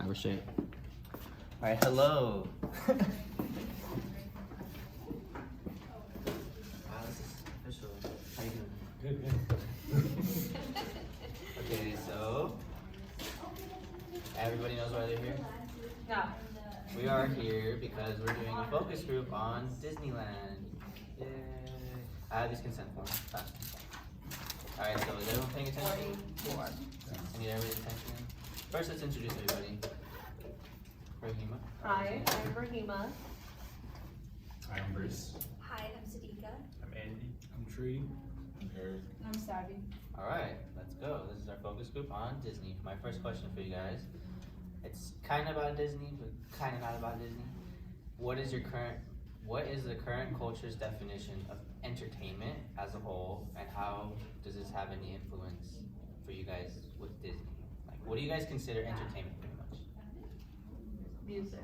Have a shake. Alright, hello. This is official. How you doing? Good. Okay, so everybody knows why they're here? Yeah. We are here because we're doing a focus group on Disneyland. Yay. I have these consent forms. Alright, so is everyone paying attention? 44. I need everybody's attention. First, let's introduce everybody. Rahima. Hi, I'm Rahima. I'm Bruce. Hi, I'm Sadiqa. I'm Andy. I'm Tree. I'm Eric. I'm Savvy. Alright, let's go. This is our focus group on Disney. My first question for you guys. It's kind of about Disney, but kind of not about Disney. What is the current culture's definition of entertainment as a whole, and how does this have any influence for you guys with Disney? Like, what do you guys consider entertainment pretty much? Music.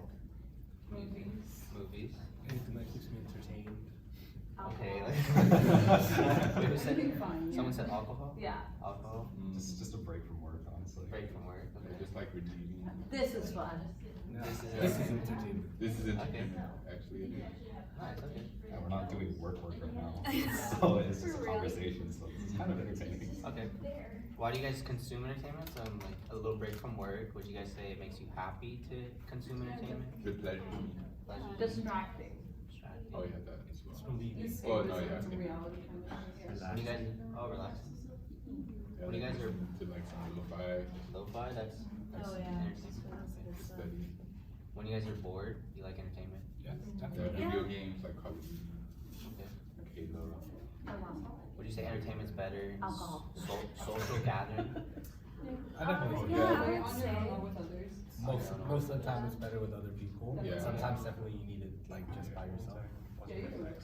Movies. Movies? Anything that keeps me entertained. Okay. Alcohol. Wait, who said? Something fun, Someone yeah. said alcohol? Yeah. Alcohol? Just a break from work, honestly. Break from work. Okay. Just like reading. This is fun. This is entertainment. This is entertainment, actually. Nice, okay. Yeah, we're not doing work right now, so it's just a conversation. So it's kind of entertaining. Okay. Why do you guys consume entertainment? So, like a little break from work, would you guys say it makes you happy to consume entertainment? With pleasure. Pleasure? Distracting. Distracting? Oh yeah, that as well. It's relieving. Oh no, yeah. From reality kind of. When you guys, relaxing. Yeah, When you guys are to like some lo-fi, lo-fi, that's Oh yeah, entertainment. study. When you guys are bored, you like entertainment? Yeah, Definitely. video games like Call of Duty, Okay. like Halo. Would you say entertainment's better? Alcohol. Social gathering? I definitely Yeah, agree. I would say. with others. Most of the time it's better with other people. Yeah. Sometimes definitely you need it like just by yourself. Yeah, you can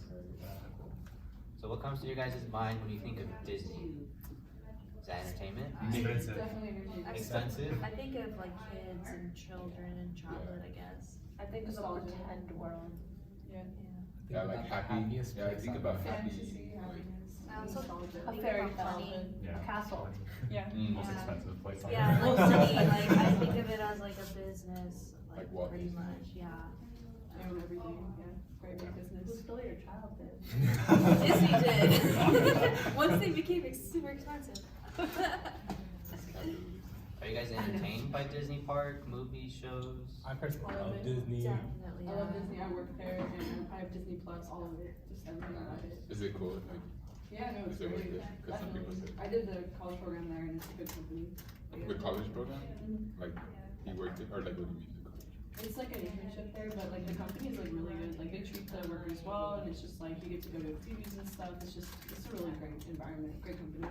So what comes to your guys' mind when you think of Disney? Is that entertainment? Expensive. Definitely entertaining. Expensive? I think of like kids and children and childhood, I guess. I think it's a pretend world. Yeah. Yeah, like happy. Yeah, I think about happy. Fantasy, happiness. I also A think fairy about tale. money. Yeah. A castle. Yeah. Most Yeah. expensive place on Yeah, earth. like city, like I think of it as like a business, Like Walt pretty Disney. much, yeah. They own everything. Yeah. Great big Who business. stole your childhood? Disney did. Once they became super expensive. Are you guys entertained by Disney Park, movies, shows? I personally All of love it. Disney. Definitely. I love Disney. I work there and I have Disney Plus, all of it. Just everything about it. Is it cool? Like, Yeah, no, it's Is it really worth it? 'Cause some people definitely. say- I did the college program there and it's a good company. But yeah. the college program? Like, he worked it, or like, what do you mean the college? It's like an internship there, but like the company is like really good. Like they treat the workers well, and it's just like you get to go to previews and stuff. It's a really great environment, great company,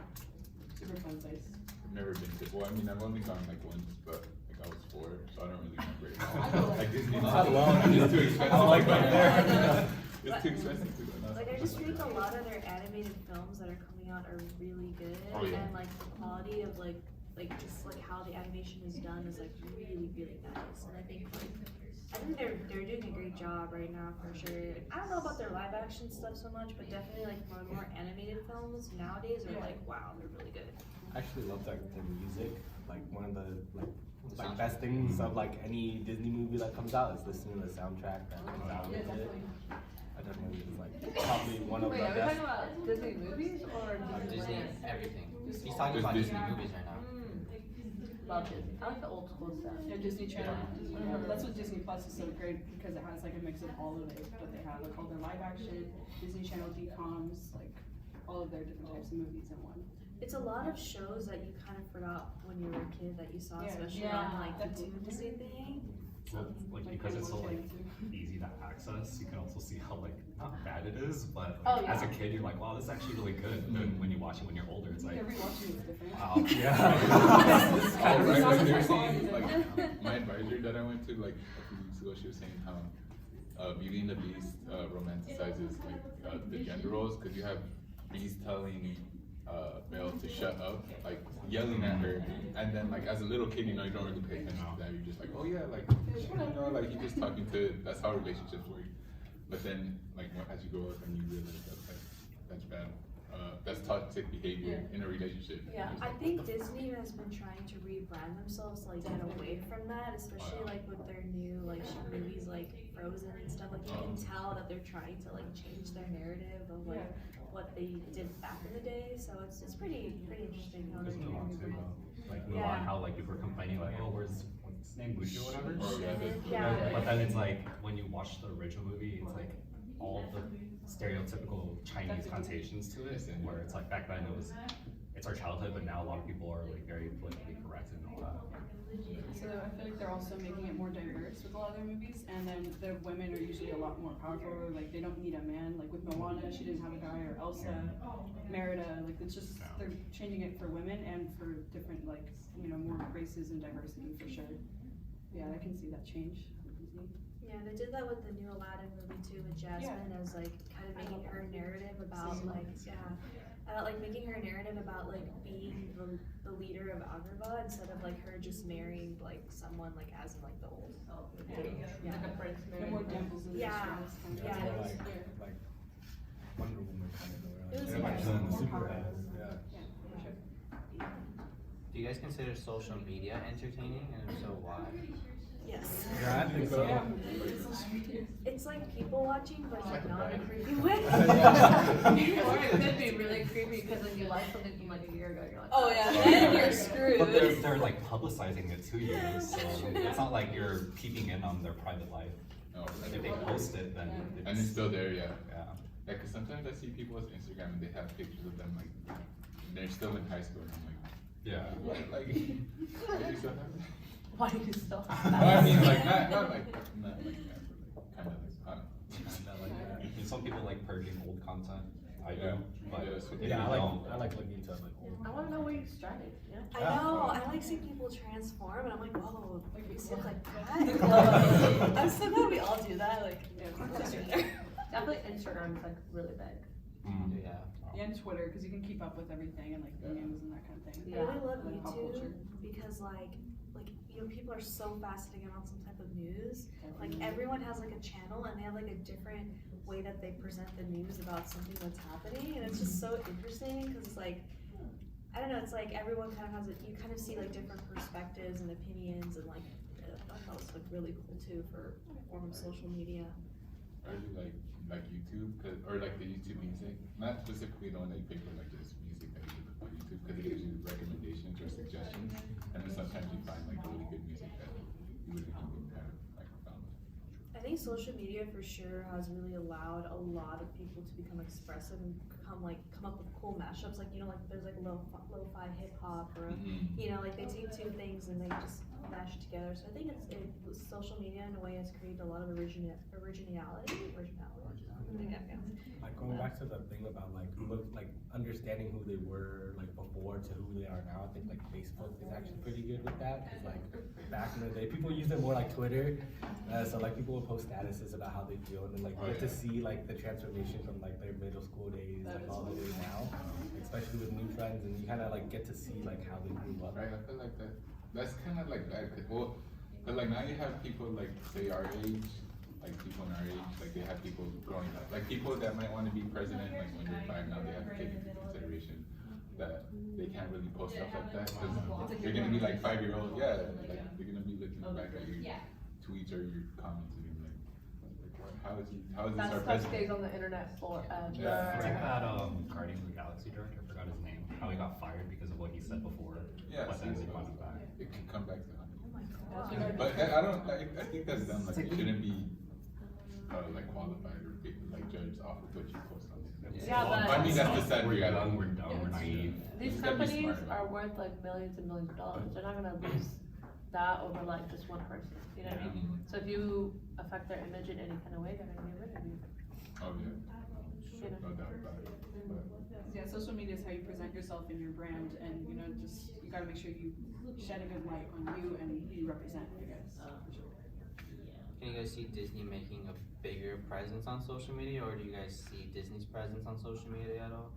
super fun place. I've never been to, well, I mean, I've only gone like once, but like I was 4, so I don't really remember it. I go like- Like Disney, I love it's too expensive. I like going there. It's too expensive to go. Like I just think a lot of their animated films that are coming out are really good, Oh, yeah. and like the quality of like just like how the animation is done is like really nice, and I think they're doing a great job right now for sure. I don't know about their live action stuff so much, but definitely like more animated films nowadays are like wow, they're really good. I actually love like the music. Like one of the like best things of like any Disney movie that comes out is listening to the soundtrack that comes out Yeah, with it. definitely. I definitely is like probably one of Wait, the are we best. talking about Disney movies or Disney, Disneyland? everything. Just He's talking Just about Disney. Disney movies right now. Love Disney. I like the old school stuff. Yeah, Disney Channel. That's what Disney Plus is so great because it has like a mix of all of it that they have, like all their live action, Disney Channel DComs, like all of their different types of movies in one. It's a lot of shows that you kind of forgot when you were a kid that you saw, Yeah. especially Yeah. on like the Definitely. Tuesday thing. Well, like because it's so like easy to access, you can also see how like not bad it is, but Oh, like, as a yeah. kid you're like, wow, this is actually really good. And then when you watch it when you're older, it's like, Every watching is different. wow, yeah. Oh, right, It's like, they were not saying, the like, my advisor that I went to, like, a few weeks ago, she was saying how, Beauty and the Beast, romanticizes, like, the gender roles, cause you have Beast telling, Belle to shut up, like, yelling at her, and then, like, as a little kid, you know, you don't really pay attention to that, you're just like, oh yeah, like, you know, like, you're just talking to, that's how relationships work. But then, like, as you grow up and you realize that's bad. that's toxic behavior in a relationship. Yeah, I think Disney has been trying to rebrand themselves to like get away from that, especially like with their new like movies like Frozen and stuff. Like you can tell that they're trying to like change their narrative of like what they did back in the day. So it's pretty interesting how they're Just doing Mulan too, it. though. Like Mulan, Yeah. how like people were complaining like, oh, where's what's his name, Mushu or whatever. Or, Yeah. But then it's like when you watch the original movie, it's like all the stereotypical Chinese connotations to it, and where it's like back then it's our childhood, but now a lot of people are like very politically correct and all that. So I feel like they're also making it more diverse with a lot of their movies, and then the women are usually a lot more powerful. Like they don't need a man. Like with Moana, she didn't have a guy, or Elsa, Merida. Like it's just they're changing it for women and for different like more races and diversity for sure. Yeah, I can see that change. Yeah, they did that with the new Aladdin movie too, with Jasmine as like kind of making her narrative about like like making her narrative about like being the leader of Agrabah instead of like her just marrying like someone like as in like the old. Yeah. Like a prince, more dimples in the Yeah. dress. Yeah. More like Wonder Woman kind of It was way. Like, nice. super bad. Yeah. For sure. Do you guys consider social media entertaining, and if so, why? Yes. Yeah, I think so. It's like people watching, but like not in a creepy way. Or it could be really creepy because when you like something from like a year ago, you're like, Oh yeah, then you're screwed. But they're like publicizing it to you, so it's not like you're peeking in on their private life. No, Like if they post it, then and it's still there, yeah. yeah. Yeah, cause sometimes I see people's Instagram and they have pictures of them like they're still in high school, and I'm like, Yeah. what? Like, why do you still have that? why do you still have No, that? I mean like not like that, but like kind of like, Not like that. And some people like purging old content. I do, Yeah. but Yeah, so if Yeah, you don't, I like looking into like old. I want to know where you started. Yeah. I know. I like seeing people transform, and I'm like, whoa, like we look like The that. glow. I'm so glad we all do that. Like, Definitely Instagram is like really big. Yeah. Yeah, and Twitter because you can keep up with everything and like the news and that kind of thing. I really love Like pop YouTube culture. because like people are so fast to get on some type of news. Like everyone has like a channel and they have like a different way that they present the news about something that's happening, and it's just so interesting because it's like I don't know, it's like everyone kind of has it. You kind of see like different perspectives and opinions, and like I thought that was like really cool too for a form of social media. or do you like YouTube, or like the YouTube music, not specifically the one that you pick for like just music that you look on YouTube, because it gives you recommendations or suggestions, and then sometimes you find like really good music that you wouldn't even have like found. I think social media for sure has really allowed a lot of people to become expressive and come up with cool mashups. Like like there's like lo-fi hip hop, or like they take two things and they just mash it together. So I think social media in a way has created a lot of originality. Like going back to the thing about like understanding who they were like before to who they are now, I think like Facebook is actually pretty good with that, because like back in the day people used it more like Twitter, so like people would post statuses about how they feel, and then like you get to see like the transformation from like their middle school days like all the way now, especially with new friends, and you kind of like get to see like how they grew up. Right, I feel like that's kind of like bad, but like now you have people like say our age, like people in our age, like they have people growing up, like people that might want to be president, like when they're 5 now, they have to take into consideration that they can't really post stuff like that, because they're gonna be like 5-year-olds, yeah, like they're gonna be looking back at your tweets or your comments and being like how is this our That stuff president? stays on the internet forever. Yeah. It's like that Guardians of the Galaxy director, I forgot his name, how he got fired because of what he said before, Yeah, but then they brought him back. it can come back to him. Oh my god. But I don't like. I think that's done. Like you shouldn't be like qualified or like judged off of what you post on it. Yeah, but- I mean that's the sad We're reality. young, we're dumb, we're naive. These You gotta be companies smart about are it. worth like millions and millions of dollars. They're not gonna lose that over like just one person. You know what I mean? So if you affect their image in any kind of way, they're gonna get rid of you. Oh yeah, You know? no doubt about it. But Yeah, social media is how you present yourself and your brand, and just you gotta make sure you shed a good light on you and who you represent, I guess. For sure. Can you guys see Disney making a bigger presence on social media, or do you guys see Disney's presence on social media at all?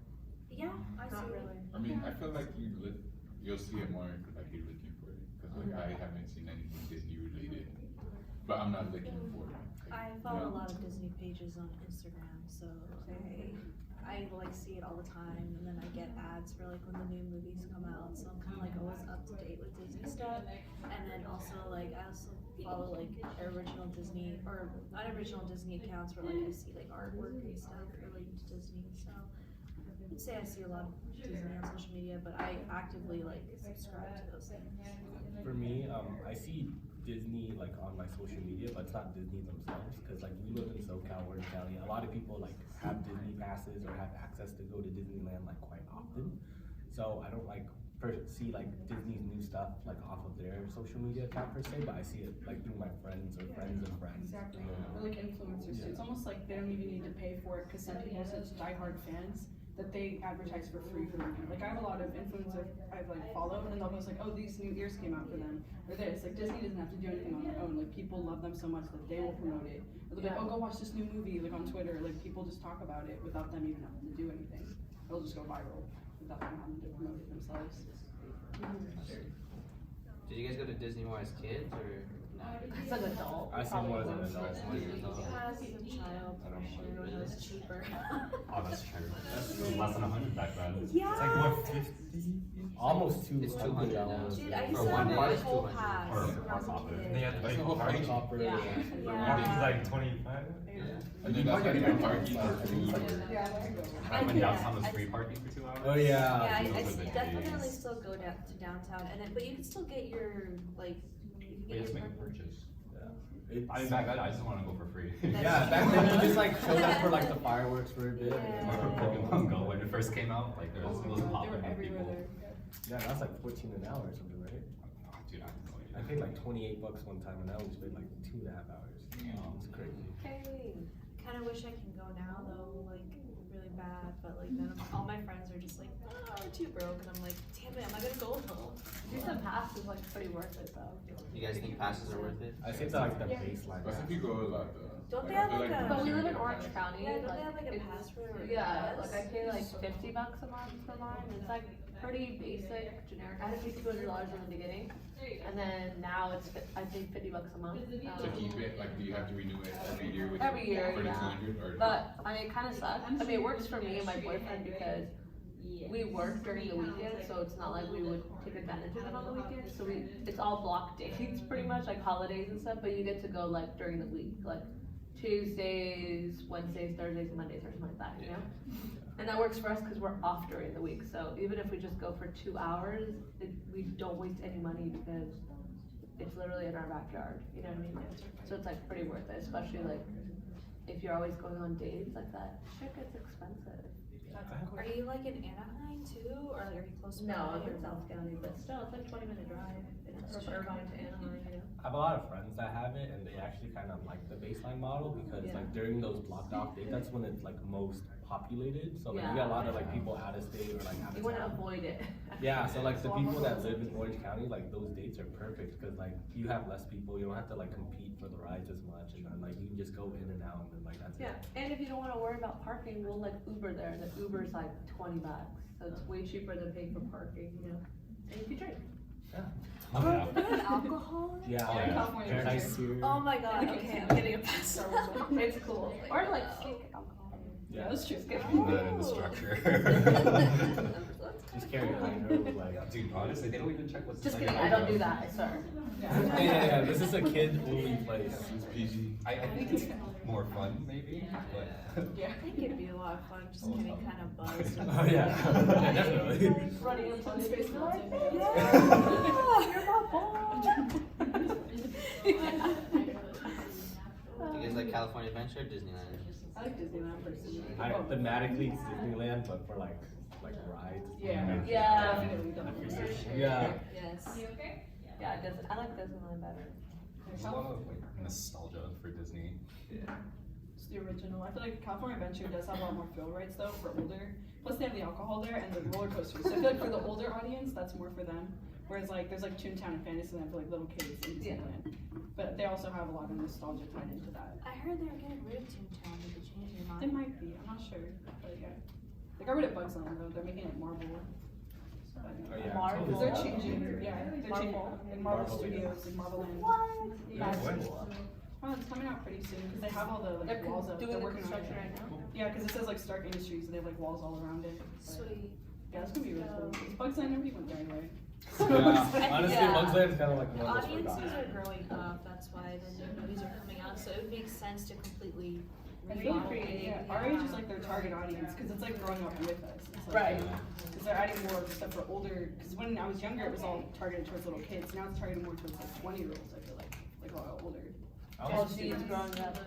Yeah, I Not see. really. I mean, I feel like you'll see it more like you're looking for it, because like I haven't seen anything Disney related, but I'm not looking for it. I follow a lot of Disney pages on Instagram, so I like see it all the time, and then I get ads for like when the new movies come out, so I'm kind of like always up to date with Disney stuff. And then also like I also follow like original Disney or unoriginal Disney accounts where like I see like artwork and stuff related to Disney. So I would say I see a lot of Disney on social media, but I actively like subscribe to those things. For me, I see Disney like on my social media, but it's not Disney themselves. Cause like we live in SoCal, Orange County. A lot of people like have Disney passes or have access to go to Disneyland like quite often. So I don't like see like Disney's new stuff like off of their social media account per se, but I see it like through my friends or friends of friends. Exactly. Or like influencers too. It's almost like they don't even need to pay for it because some people are such diehard fans that they advertise for free for them. Like I have a lot of influencers I've like followed, and they'll post like, oh, these new ears came out for them, or this. Like Disney doesn't have to do anything on their own. Like people love them so much that they will promote it. Or they'll be like, oh, go watch this new movie, like on Twitter. Like people just talk about it without them even having to do anything. It'll just go viral without them having to promote it themselves. Did you guys go to Disney more as kids or not? As an adult. I see more as an adult. More as an adult. Yeah, as a child, for sure, when it was cheaper. Oh, that's true. It was less than 100 back then. Yeah. It's like what, 50? Almost It's $200 now. Dude, I used For to one have day, a it's whole 200. pass Or when I was a Hopper. kid. And they had to That's pay the whole party. party. Hopper, Yeah. Party was like 25. And then that's why they have parking or food or. Yeah, there you go. I When did. downtown was free parking for 2 hours. Oh yeah. Yeah, I Those are the definitely days. still go down to downtown, and then, but you can still get your, like, you We can have to get make a your. purchase. It's, I mean, back then, I just want to go for free. yeah, back then you just like showed up for like the fireworks for a bit. Yeah. Remember Pokemon Go when it first came out? Like there was Oh, those they popping were with everywhere people. there. Yeah, that's like 14 an hour or something, right? Oh, dude, I have no idea. I paid like $28 one time, and I only spent like 2.5 hours. It's crazy. Hey, kinda wish I can go now though, like, really bad, but like none of, all my friends are just like, oh, we're too broke, and I'm like, damn it, am I gonna go home? Decent pass is like pretty worth it though. You guys think passes are worth it? I think that's like the baseline. But some people go a lot Don't they I have feel like a- But we live in yeah. Orange County. Yeah, don't they have like a it's- pass for it? Yeah, Yes. like I pay like $50 a month for mine. It's like pretty basic, generic. I had to pay $200 in the beginning, and then now it's I think $50 a month. To keep it, like, do you have to renew it every year with Every year, for the yeah. 200 or? But I mean, it kind of sucks. I mean, it works for me and my boyfriend because we work during the weekend, so it's not like we would take advantage of it on the weekend. So it's all block dates pretty much, like holidays and stuff. But you get to go like during the week, like Tuesdays, Wednesdays, Thursdays, Mondays, or something like that, you know. And that works for us because we're off during the week. So even if we just go for 2 hours, we don't waste any money because it's literally in our backyard. You know what I mean? So it's like pretty worth it, especially like if you're always going on dates like that. Shit gets expensive. Are you like in Anaheim too, or like, are you close to? No, I'm in South County, but still, it's like 20-minute drive. It's from Irvine to Anaheim, you know. I have a lot of friends that have it, and they actually kind of like the baseline model because Yeah. like during those blocked off days, that's when it's like most populated. So like you Yeah. got a lot of like people out of state or like out You of want to town. avoid it. Yeah, so like the people that live in Orange County, like those dates are perfect because like you have less people, you don't have to like compete for the rides as much, and then like you can just go in and out, and then like that's Yeah, it. and if you don't want to worry about parking, we'll like Uber there. The Uber's like $20, so it's way cheaper than paying for parking, you know. And you can drink. Oh, yeah. They have alcohol? Yeah, Oh, yeah. California Paradise Adventure. Pier. Oh my god, okay, I'm getting a pass. It's cool. Or like skate alcohol. Yeah, That's true. The instructor. just carry a hydro, like. Dude, honestly, they don't even check what's Just inside kidding, your I don't hydro. do that, I swear. Yeah, this is a kid-only place. It's PG. I think it's more fun, maybe, but. Yeah. I think it'd be a lot of fun, just getting kind of buzzed. Oh yeah, yeah, definitely. Running into the space, you're like, Yeah. you're my boy. Do you guys like California Adventure or Disneyland? I like Disneyland personally. I thematically it's Disneyland, but for like rides. Yeah. Yeah. Definitely don't. Yeah. Yes. Yeah, it doesn't, I like Disneyland better. There's a lot of like nostalgia for Disney. Yeah. It's the original. I feel like California Adventure does have a lot more thrill rides though for older. Plus they have the alcohol there and the roller coasters. So I feel like for the older audience, that's more for them. Whereas like there's like Toontown and Fantasyland for like little kids in Yeah. Disneyland. But they also have a lot of nostalgia tied into that. I heard they were getting rid of Toontown, did they change their They mind? might be, I'm not sure. But yeah. They got rid of Bugs Land though. They're making it Marvel. But, Oh, yeah. Marvel? because they're changing, yeah, they're changing Marvel? like Marvel Marvel, yeah. Studios and Marvel Land. What? Yeah. That's What? cool. Oh, it's coming out pretty soon, because they have all the like They're walls up, doing they're the working on construction it. right now. Yeah, because it says like Stark Industries, and they have like walls all around it. But, Sweet. yeah, it's gonna be really cool. It's Bugs Land, nobody went there anyway. Yeah, honestly, Yeah. Bugs Life is kind of like one of those Audiences forgotten. are growing up, that's why the new movies are coming out, so it would make sense to completely Recreate, recreate. yeah. Our age is like their target audience, because it's like growing up with us. It's like, Right. Because they're adding more stuff for older, because when I was younger, it was all targeted towards little kids. Now it's targeted more towards like 20-year-olds, I feel like a lot older. I Gen almost, Z is growing up.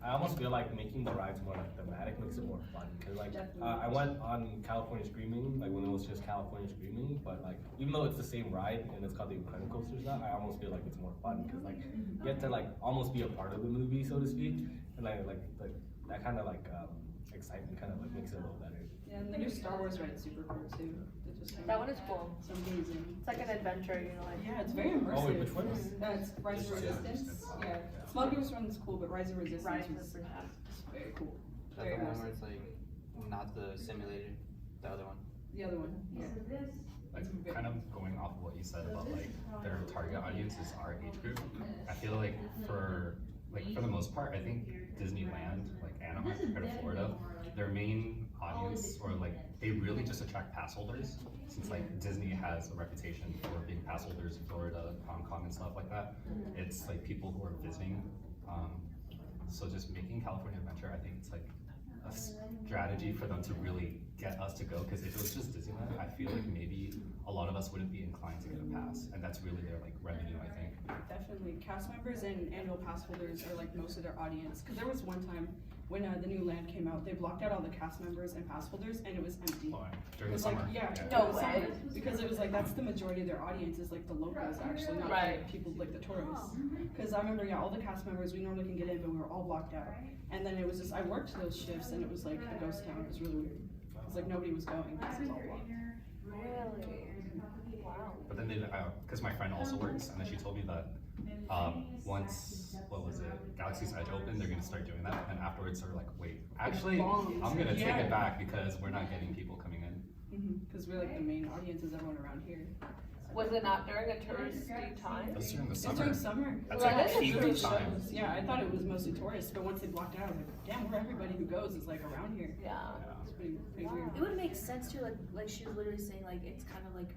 I almost feel like making the rides more like thematic makes it more fun. Cause like Definitely. I went on California Screaming, like when it was just California Screaming, but like even though it's the same ride and it's called the Incredible Coasters now, I almost feel like it's more fun because like you get to like almost be a part of the movie, so to speak, and like that kind of like excitement kind of like makes it a little better. Yeah, and the new Star Wars ride is super cool too. It just came That out. one is cool. It's amazing. It's like an adventure, you know, like. Yeah, it's very immersive. Oh, wait, which one? It's Rise of Resistance. Yeah, Smugglers Run is cool, but Rise of Resistance Rise of is Resistance. very cool. Is that Very the one where immersive. it's like not the simulator, the other one? The other one, yeah. Like kind of going off of what you said about like their target audience is our age group. I feel like for the most part, I think Disneyland, like Anaheim compared to Florida, their main audience or like they really just attract pass holders. Since like Disney has a reputation for being pass holders in Florida, Hong Kong and stuff like that. It's like people who are visiting. So just making California Adventure, I think it's like a strategy for them to really get us to go, because if it was just Disneyland, I feel like maybe a lot of us wouldn't be inclined to get a pass, and that's really their like revenue, I think. Definitely. Cast members and annual pass holders are like most of their audience. Because there was one time when the new land came out, they blocked out all the cast members and pass holders, and it was empty. During It the was like, summer. yeah, No during the way. summer. Because it was like, that's the majority of their audience is like the locals actually, not Right. the people like the tourists. Because I remember, yeah, all the cast members, we normally can get in, but we were all blocked out. And then it was just, I worked those shifts and it was like a ghost town. It was really weird. It was like nobody was going because it was all blocked. Really? Wow. But then they, because my friend also works, and then she told me that once, what was it, Galaxy's Edge opened, they're gonna start doing that, and afterwards they're like, wait, actually, I'm gonna take Yeah. it back because we're not getting people coming in. Because we're like the main audience is everyone around here. Was it not during a touristy time? That's during the It's summer. during summer. That's Well, like that's peak Really time. shows. Yeah, I thought it was mostly tourists, but once they blocked it out, I was like, damn, where everybody who goes is like around here. Yeah. It's pretty weird. It would make sense too, like she was literally saying, like it's kind of like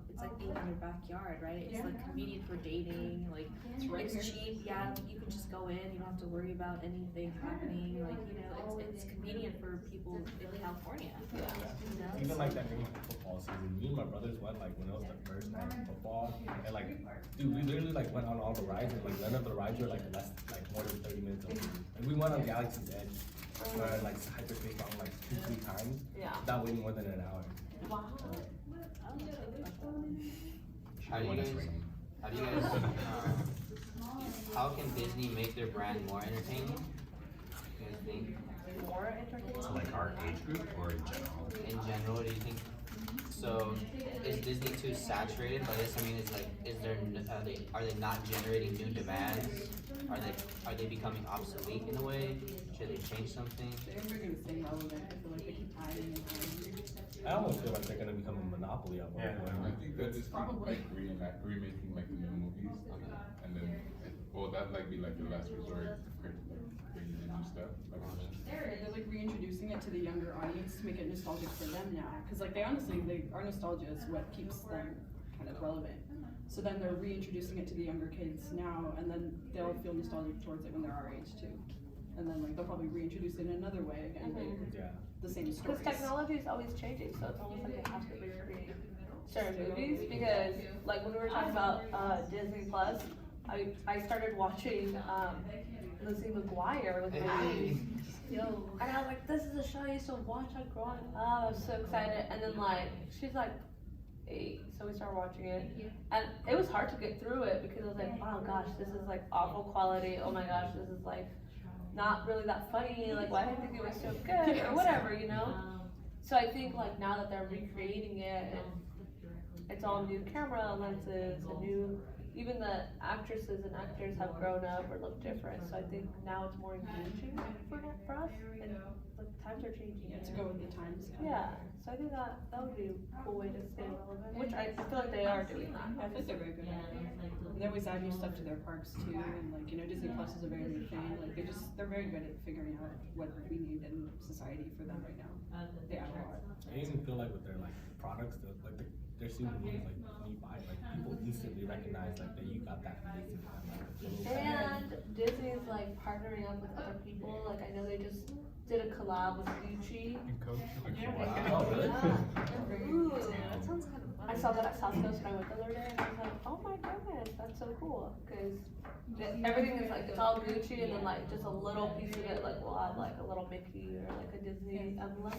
it's like being in your backyard, right? It's like convenient for dating, like It's right it's here. cheap, yeah, you can just go in, you don't have to worry about anything happening, like, you know, it's convenient for people in California. Yeah. You know, Even so- like that during football season, me and my brothers went like when it was the first night of football, and like, dude, we literally like went on all the rides, and like none of the rides were like more than 30 minutes away. And we went on Galaxy's Edge, where like hyperspace on like 2-3 times, Yeah. without waiting more than an hour. Wow. I don't think about that. How do you When it's guys, raining. how can Disney make their brand more entertaining? You guys think? More entertaining? To like our age group or in general? In general, do you think? So, is Disney too saturated by this? I mean, are they not generating new demands? Are they becoming obsolete in a way? Should they change something? They're gonna stay relevant. I feel like they keep adding and adding. I almost feel like they're gonna become a monopoly of I it. think that is Probably. like remaking like the new movies, and then that like be like the last resort compared to like bringing in new stuff. Like, They're like reintroducing it to the younger audience to make it nostalgic for them now. Because like our nostalgia is what keeps them kind of relevant. So then they're reintroducing it to the younger kids now, and then they'll feel nostalgic towards it when they're our age too. And then like they'll probably reintroduce it in another way again, Yeah. the same Because stories. technology is always changing, so it's almost like they have to recreate certain movies. Because, like, when we were talking about Disney Plus, I started watching Lizzie McGuire with my niece. And I was like, this is a show I used to watch like growing up. I was so excited. And then, like, she's like 8, so we started watching it. And it was hard to get through it because I was like, wow, gosh, this is like awful quality. Oh my gosh, this is like not really that funny. Like, why did I think it was so good or whatever, you know? So I think like now that they're recreating it and it's all new camera lenses, a new even the actresses and actors have grown up or look different, so I think now it's more engaging for us, and the times are changing. To go with the times. Yeah, so I think that would be a cool way to stay relevant, which I feel like they are doing that. I think they're very good at it. They always add new stuff to their parks too, and like, you know, Disney Plus is a very big thing. Like they're very good at figuring out what we need in society for them right now. They add a lot. I even feel like with their like products, their souvenirs, like when you buy, like people instantly recognize like that you got that from Disney. And Disney's like partnering up with other people, like I know they just did a collab with Gucci. Wow, really? Ooh, that sounds kind of fun. I saw that at South Coast when I went the other day, and I was like, oh my goodness, that's so cool, cause everything is like, it's all Gucci, and then like just a little piece of it, like we'll have like a little Mickey or like a Disney emblem.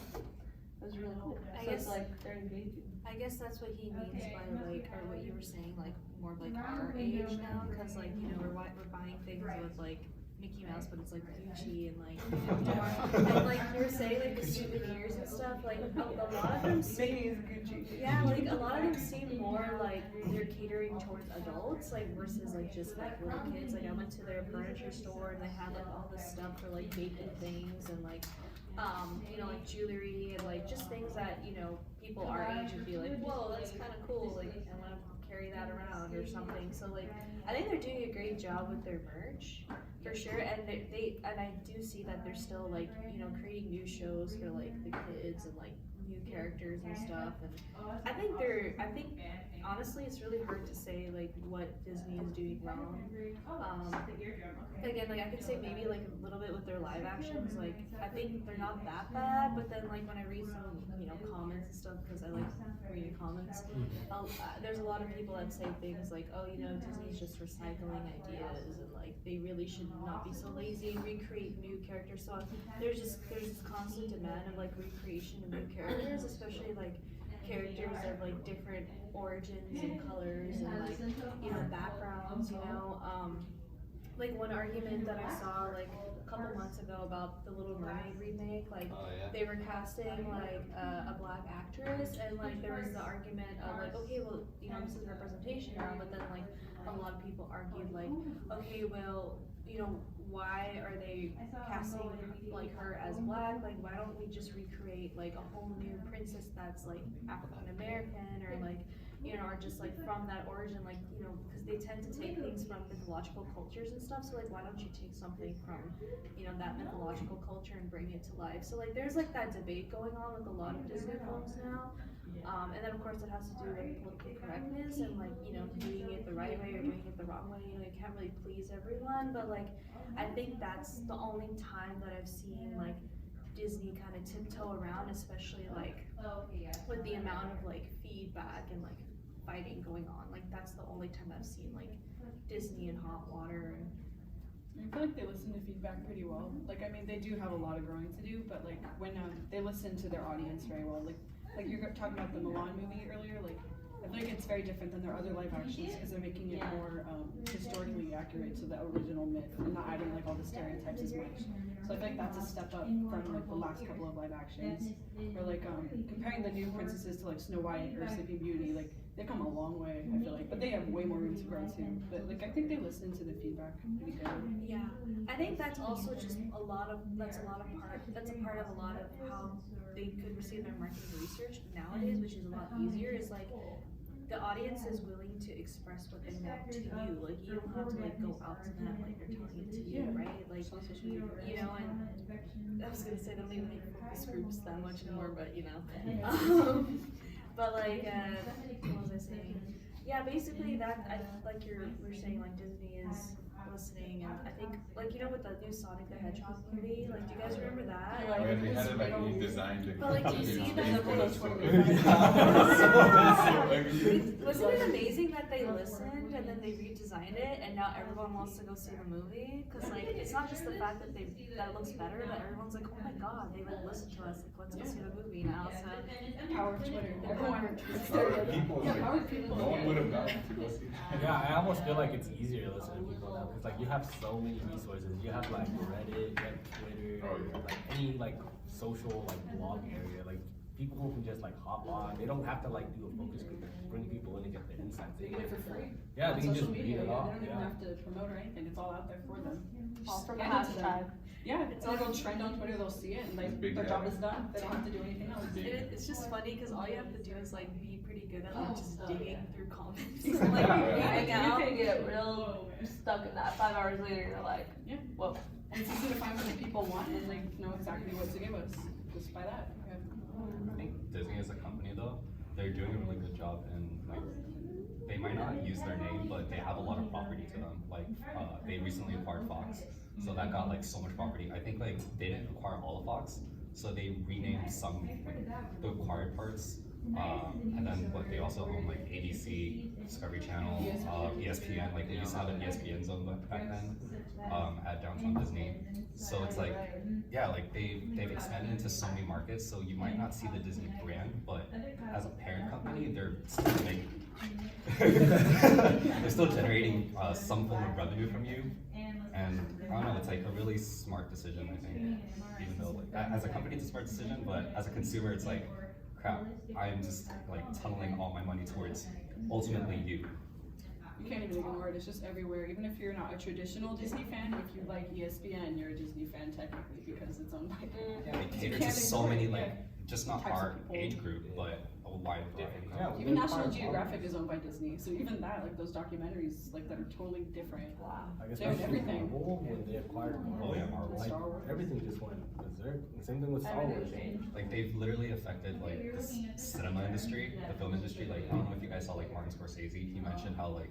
It was really cool. I So it's guess- like, they're engaging. I guess that's what he means by like, or what you were saying, like more of like our age now, because like, you know, we're buying things with like Mickey Mouse, but it's like Gucci and like, and like you were saying, like the souvenirs and stuff, like a lot of them Mickey seem, is Gucci. yeah, like a lot of them seem more like they're catering towards adults, like versus like just like little kids. Like I went to their furniture store and they had like all this stuff for like making things and like, you know, like jewelry and like just things that, you know, people our age would be like, whoa, that's kind of cool, like I want to carry that around or something. So like, I think they're doing a great job with their merch, for sure, and and I do see that they're still like, you know, creating new shows for like the kids and like new characters and stuff, and I think honestly it's really hard to say like what Disney is doing wrong. Again, like I could say maybe like a little bit with their live actions, like I think they're not that bad, but then like when I read some, you know, comments and stuff, because I like reading comments, there's a lot of people that say things like, oh, you know, Disney's just recycling ideas and like they really should not be so lazy and recreate new characters. So there's this constant demand of like recreation of new characters, especially like characters of like different origins and colors and like, you know, backgrounds, you know. Like one argument that I saw like a couple months ago about the Little Mermaid remake, like they were casting like a black actress, and like there was the argument of like, okay, well, you know, this is representation now, but then like a lot of people argued like, okay, well, you know, why are they casting like her as black? Like, why don't we just recreate like a whole new princess that's like African American or like, you know, or just like from that origin, like, you know, because they tend to take things from mythological cultures and stuff. So like, why don't you take something from, you know, that mythological culture and bring it to life? So like, there's like that debate going on with a lot of Disney films now. And then of course it has to do with political correctness and like, you know, doing it the right way or doing it the wrong way. You know, you can't really please everyone, but like, I think that's the only time that I've seen like Disney kind of tiptoe around, especially like with the amount of like feedback and like fighting going on. Like that's the only time I've seen like Disney in hot water. And I feel like they listen to feedback pretty well. Like, I mean, they do have a lot of growing to do, but like when they listen to their audience very well. Like you're talking about the Milan movie earlier, like I feel like it's very different than their other live actions because they're making it more historically accurate to the original myth and not adding like all the stereotypes as much. So I feel like that's a step up from like the last couple of live actions. Or like comparing the new princesses to like Snow White or Sleeping Beauty, like they've come a long way, I feel like, but they have way more room to grow too. But like I think they listen to the feedback pretty good. yeah, I think that's also just that's a part of a lot of how they could receive their marketing research nowadays, which is a lot easier. Is like the audience is willing to express what they want to you. Like you don't have to like go out to them, like they're telling it to you, right? Like, you know, and I was gonna say they don't even make focus groups that much anymore, but you know. But like, what was I saying? Yeah, basically that, like we're saying, like Disney is listening, and I think, like, you know, with the new Sonic the Hedgehog movie, like, do you guys remember that? Oh, yeah, they had it like redesigned. But like, do you see that? Wasn't it amazing that they listened and then they redesigned it, and now everyone wants to go see the movie? Cause like, it's not just the fact that that it looks better, but everyone's like, oh my god, they like listened to us, like let's go see the movie now. So Power of Twitter. Everyone. People, like, no one would have gone to go see that. Yeah, I almost feel like it's easier to listen to people now because like you have so many resources. You have like Reddit, you have Twitter, like any like social like blog area. Like people can just like hop on. They don't have to like do a focus group. Bring people in and get the insights. They get it for free. Yeah, On they can social just media, read it yeah, off. they don't even Yeah. have to promote or anything, it's all out there for them. All Just from a hand it to them. hashtag. Yeah, it's all gonna trend on Twitter, they'll see it, and like, It's big their job data. is done, they don't have to do anything else. It's just funny because all you have to do is like be pretty good at like just digging through comments. Exactly. Like Yeah, reading You out. can get real stuck in that. 5 hours later, you're like, Yeah. whoa. And it's easy to find what the people want and like know exactly what to give us, just by that. Yeah. I think Disney as a company though, they're doing a really good job and like they might not use their name, but they have a lot of property to them. Like they recently acquired Fox, so that got like so much property. I think like they didn't acquire all of Fox, so they renamed some like the acquired parts. And then what they also own like ABC, Discovery Channel, ESPN. Like they used to have an ESPN zone back then at Downtown Disney. So it's like, yeah, like they've expanded into so many markets. So you might not see the Disney brand, but as a parent company, they're still making, they're still generating some form of revenue from you. And I don't know, it's like a really smart decision, I think. Even though like as a company, it's a smart decision, but as a consumer, it's like, crap, I'm just like tunneling all my money towards ultimately you. You can't even ignore it, it's just everywhere. Even if you're not a traditional Disney fan, if you like ESPN, you're a Disney fan technically because it's owned by them. Yeah, they cater can't to so ignore many it, like, yeah. just not Types of our people. age group, but a wide variety. Yeah, Even we're National part of Geographic Marvel. is owned by Disney, so even that, like those documentaries, like that are totally different. Wow. I guess They own that's everything. Marvel when they acquired Marvel. Oh, yeah, Marvel. Like, Star Wars. everything just went berserk. The same thing with Star Wars. Like they've literally affected like this cinema industry, the film industry. Like I don't know if you guys saw like Martin Scorsese. He mentioned how like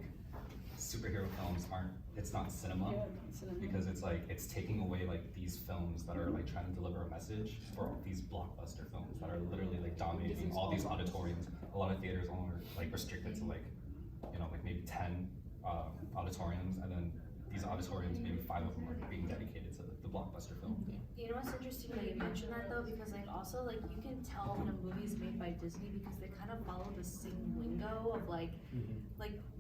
superhero films it's not cinema Yeah, cinema. because it's like it's taking away like these films that are like trying to deliver a message for these blockbuster films that are literally like dominating all these auditoriums. A lot of theaters only are like restricted to like like maybe 10 auditoriums, and then these auditoriums, maybe 5 of them are being dedicated to the blockbuster film. You know what's interesting that you mentioned that though, because like also like you can tell when a movie is made by Disney because they kind of follow the same lingo of like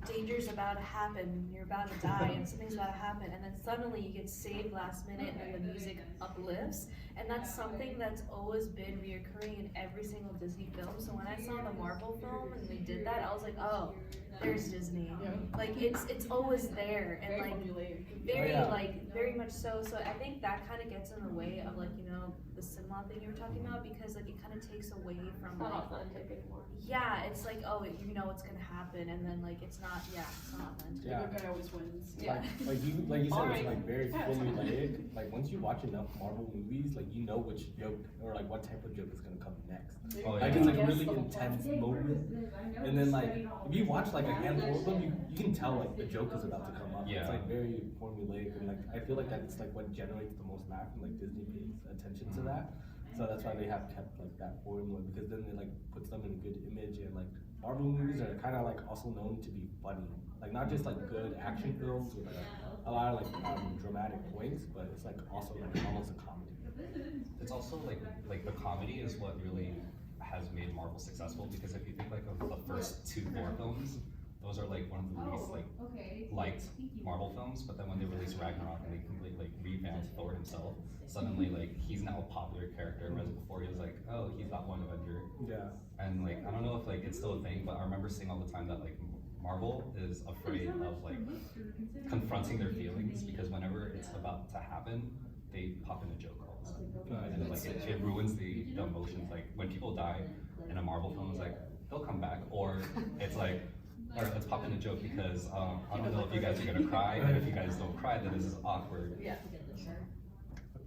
danger's about to happen, you're about to die, and something's about to happen, and then suddenly you get saved last minute, and then the music uplifts, and that's something that's always been reoccurring in every single Disney film. So when I saw the Marvel film and they did that, I was like, oh, there's Disney. Yeah. Like it's always there, and Very like formulaic. very Oh, yeah. like very much so. So I think that kind of gets in the way of like the cinema thing you were talking about, because like it kind of takes away from It's not like authentic anymore. yeah, it's like oh you know it's gonna happen, and then like it's not authentic. Yeah. The good guy always wins. Yeah. Like you said, Alright. it's like very Yeah, it's formulaic. Like once you watch enough Marvel movies, like you know which joke or like what type of joke is gonna come next. Oh, Like yeah. it's like Yes, really the whole intense plot. moment, and then like if you watch like a handful of them, you can tell like the joke is about to come up. Yeah. It's like very formulaic, and like I feel like that's like what generates the most laugh, and like Disney pays attention to that. So that's why they have kept like that formula, because then it like puts them in a good image, and like Marvel movies are kind of like also known to be funny, like not just like good action films with like a lot of like dramatic points, but it's like also like almost a comedy. It's also like the comedy is what really has made Marvel successful, because if you think like of the first 2 Thor films, those are like one of the least like liked Marvel films, but then when they released Ragnarok and they completely like revamped Thor himself, suddenly like he's now a popular character, whereas before he was like, oh, he's that one Avenger. Yeah. And like I don't know if like it's still a thing, but I remember seeing all the time that like Marvel is afraid of like confronting their feelings, because whenever it's about to happen, they pop in a joke all of a sudden. And like it ruins the emotions. Like when people die in a Marvel film, it's like they'll come back, or it's like, all right, let's pop in a joke because I don't know if you guys are gonna cry, and if you guys don't cry, then this is awkward. Yeah.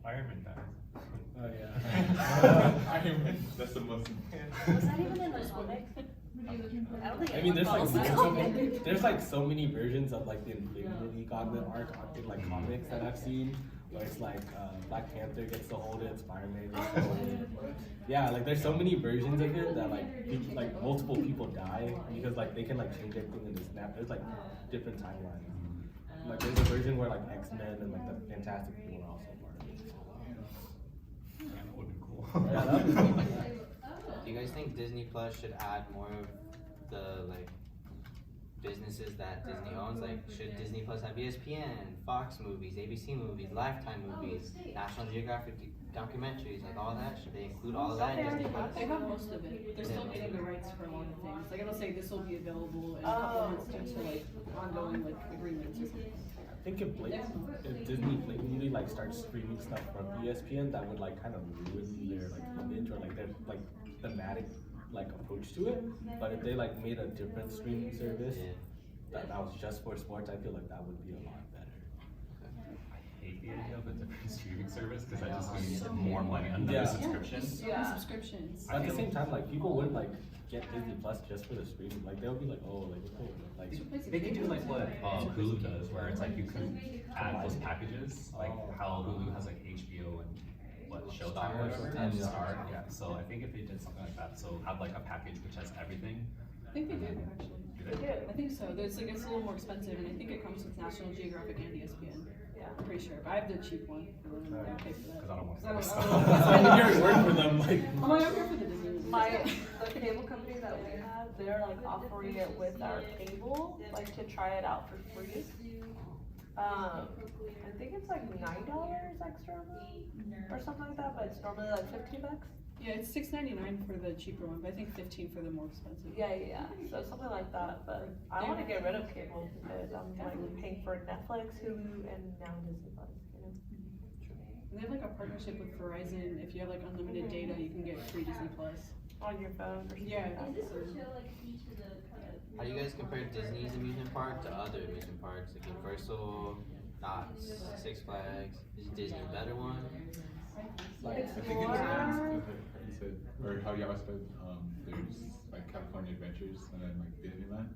Iron Man died. Oh yeah. Iron Man, that's the most. Was that even in the comic? I don't think I mean, there's like anyone there's like so many versions of like the Infinity Gauntlet arc in like comics that I've seen, where it's like Black Panther gets to hold it, Spider-Man gets to hold it. Yeah, like there's so many versions of it that like multiple people die because like they can like change everything in the snap. There's like different timelines. Like there's a version where like X-Men and like the Fantastic Four are also part of it. Yeah, that would be cool. Yeah, that'd be cool. Do you guys think Disney Plus should add more of the like businesses that Disney owns? Like, should Disney Plus have ESPN, Fox movies, ABC movies, Lifetime movies, National Geographic documentaries, like all that? Should they include all of that in Disney Plus? They have most of it. They're still getting the rights for a lot of things. Like, it'll say this will be available in a couple months due to like ongoing like agreements or something. I think if Disney blatantly like starts streaming stuff from ESPN, that would like kind of ruin their like image or like their like thematic like approach to it. But if they like made a different streaming service that was just for sports, I feel like that would be a lot better. I hate the idea of a different streaming service because that just means more money on the subscription. Yeah, subscriptions. At the same time, like people wouldn't like get Disney Plus just for the streaming. Like they'll be like, oh, like okay, like They can do like what Hulu does, where it's like you can add those packages, like how Hulu has like HBO and what Showtime or whatever, and Star. Yeah, so I think if they did something like that, so have like a package which has everything. I think they do actually. Do they? I think so. There's like it's a little more expensive, and I think it comes with National Geographic and ESPN. Yeah. I'm pretty sure. But I have the cheap one. I don't pay for that. Because I don't want to. you already work for them, like. I'm like, I'm here for the Disney movies. The cable company that we have, they're like offering it with our cable, like to try it out for free. I think it's like $9 extra a month or something like that, but it's normally like $15. Yeah, it's $6.99 for the cheaper one, but I think $15 for the more expensive. Yeah. So something like that, but I want to get rid of cable because I'm like paying for Netflix, Hulu, and now Disney Plus. You know. And they have like a partnership with Verizon. If you have like unlimited data, you can get free Disney Plus. On your phone or something Yeah. like that. How do you guys compare Disney's amusement park to other amusement parks like Universal, Knott's, Six Flags? Is Disney a better one? Like, I think it depends, how you said, or how y'all said, there's like California Adventures and then like Disneyland.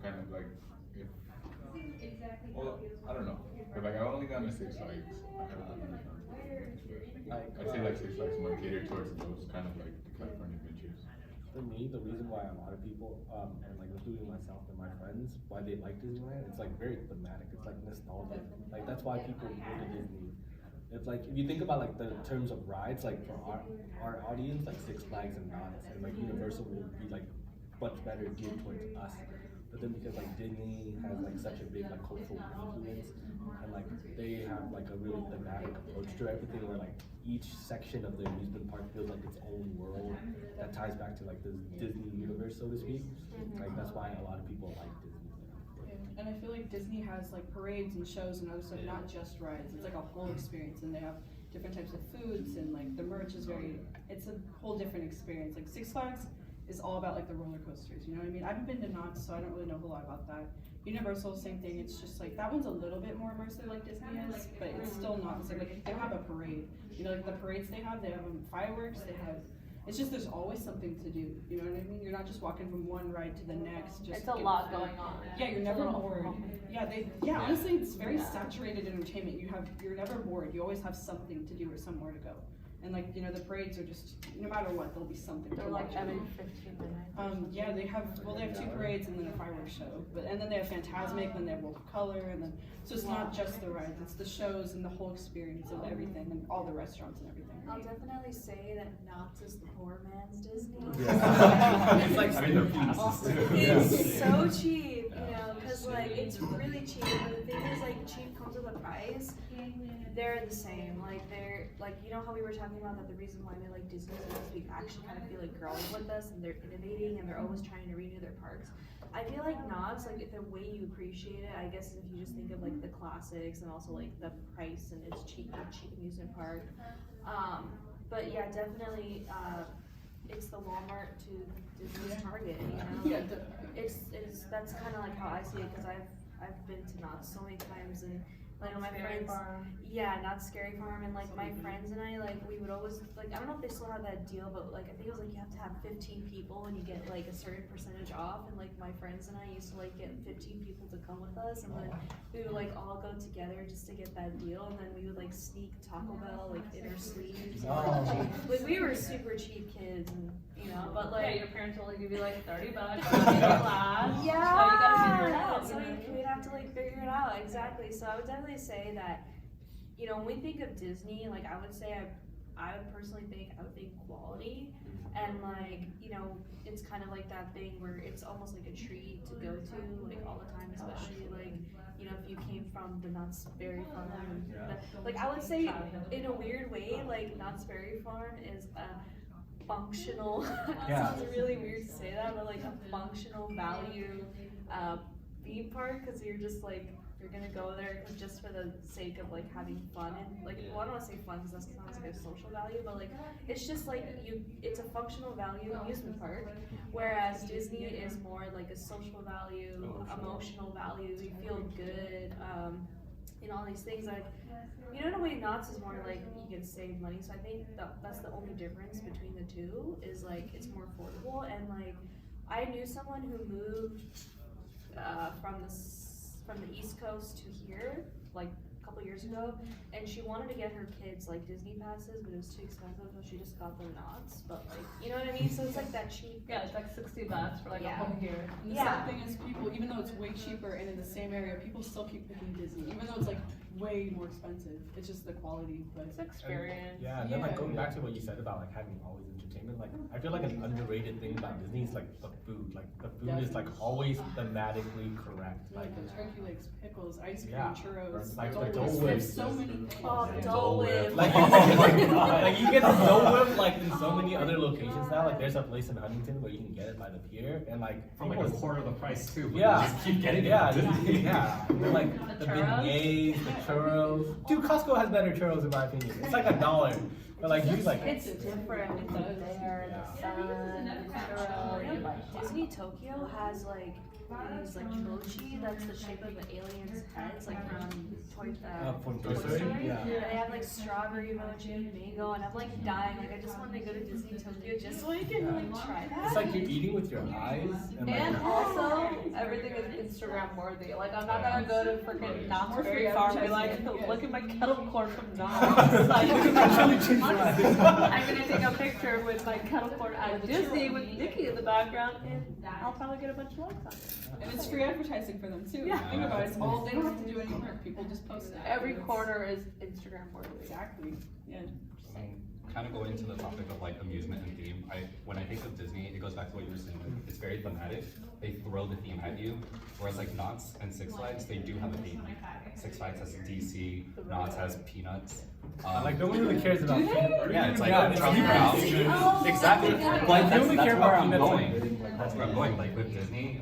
Kind of like, if, well, I don't know. If like I only gone to Six Flags, I'd say like Six Flags more catered towards those kind of like the California Adventures. For me, the reason why a lot of people, and like including myself and my friends, why they like Disneyland, it's like very thematic. It's like nostalgic. Like that's why people go to Disney. It's like if you think about like the terms of rides, like for our audience, like Six Flags and Knott's and like Universal will be like much better geared towards us. But then because like Disney has like such a big like cultural influence and like they have like a really thematic approach to everything where like each section of the amusement park feels like its own world that ties back to like this Disney universe, so to speak. Like that's why a lot of people like Disney. And I feel like Disney has like parades and shows and other stuff, not just rides. It's like a whole experience, and they have different types of foods, and like the merch is it's a whole different experience. Like Six Flags is all about like the roller coasters, you know what I mean? I haven't been to Knott's, so I don't really know a whole lot about that. Universal, same thing. It's just like that one's a little bit more immersive like Disney is, but it's still not the same. Like they don't have a parade. You know, like the parades they have fireworks, it's just there's always something to do. You know what I mean? You're not just walking from one ride to the next. Just It's a lot going on. Yeah, you're never bored. Yeah, honestly, it's very saturated entertainment. You're never bored. You always have something to do or somewhere to go. And like, you know, the parades are just, no matter what, there'll be something They're to like watch. every 15 minutes. Yeah, they have 2 parades and then a fireworks show. And then they have Fantasmic, then they have World of Color, and then, so it's not just the rides, it's the shows and the whole experience of everything and all the restaurants and everything. I'll definitely say that Knott's is the poor man's Disney. It's like I mean, their passes too. It's so cheap, you know, because like it's really cheap. But the thing is, like, cheap comes with a price. They're the same. Like they're like, you know how we were talking about that the reason why we like Disney is because we actually kind of feel like growing with us, and they're innovating and they're always trying to renew their parks. I feel like Knott's, like the way you appreciate it, I guess if you just think of like the classics and also like the price and it's cheap amusement park. But yeah, definitely, it's the Walmart to Disney's Target. You know, that's kind of like how I see it because I've been to Knott's so many times and. Like my friends, not Scary Farm, and like my friends and I, like we would always like I don't know if they still have that deal, but like I think it was like you have to have 15 people and you get like a certain percentage off, and like my friends and I used to like get 15 people to come with us, and then we would like all go together just to get that deal, and then we would like sneak Taco Bell like in our sleeves. Like we were super cheap kids, and you know, but like your parents only give you like $30 class. Yeah, so you gotta figure it out. So we'd have to like figure it out exactly. So I would definitely say that, you know, when we think of Disney, like I would say I would personally think, I would think quality, and like, you know, it's kind of like that thing where it's almost like a treat to go to, like, all the time, especially like, you know, if you came from the Knott's Berry Farm. Like, I would say, in a weird way, like, Knott's Berry Farm is a functional, it sounds really weird to say that, but like a functional value, theme park, cause you're just like, you're gonna go there just for the sake of like having fun and like, well, I don't wanna say fun because that sounds like a social value, but like, it's just like it's a functional value amusement park, whereas Disney is more like a social value, emotional value, you feel good, and all these things, like, you know, in a way, Knott's is more like you can save money, so I think that's the only difference between the two, is like, it's more affordable, and like, I knew someone who moved, from the East Coast to here, like a couple years ago, and she wanted to get her kids like Disney passes, but it was too expensive, so she just got the Knott's. But like, you know what I mean? So it's like that cheap. Yeah, it's like $60 for like a Yeah. whole year. And the sad thing is, people, even though it's way cheaper and in the same area, people still keep picking Disney, even though it's like way more expensive. It's just the quality, but It's experience. Yeah, and then like Yeah. going back to what you said about like having always entertainment, like I feel like an underrated thing about Disney is like the food. Like the food is like always thematically correct. Like like turkey legs, pickles, ice cream, Yeah. churros, Like Dole the Dole Whips. Whip. There's so many things. Oh, Yeah. Dole Whip. like, Oh my God. like you get the Dole Whip like in so many other locations now. Like there's a place in Huntington where you can get it by the pier, and like For like a quarter of the price too. But Yeah. you just keep getting it. Yeah, at Disney. yeah. And like The the churros? beignets, the churros. Dude, Costco has better churros in my opinion. It's like $1, but like you like. It's different. It's there, the sun, the churro, you like Disney Tokyo has like these like mochi that's the shape of an alien's heads, like from From Toy Toy Story. Story? Yeah. And they have like strawberry mochi, mango, and I'm like dying. Like I just want to go to Disney Tokyo just so I can like try that. It's like you're eating with your eyes, and like. And also, everything is Instagram worthy. Like, I'm not gonna go to freaking Knott's Berry Farm and be like, look at my kettle corn from Knott's. Like, I'm gonna take a picture with my kettle corn at Disney with Mickey in the background, and I'll probably get a bunch of likes on it. And it's free advertising for them too. Yeah. Think about it. It's all, they don't have to do any work. People just post it. Every corner is Instagram worthy. Exactly. Yeah. Kind of going into the topic of like amusement and theme, when I think of Disney, it goes back to what you were saying. Like, it's very thematic. They throw the theme at you, whereas like Knott's and Six Flags, they do have a theme. Six Flags has DC, Knott's has Peanuts. Like no one really cares about. Yeah, it's like it's Charlie even Brown. Disney. Exactly. Like, Like they only care that's where about I'm Peanuts, going. like- That's where I'm going. Like with Disney,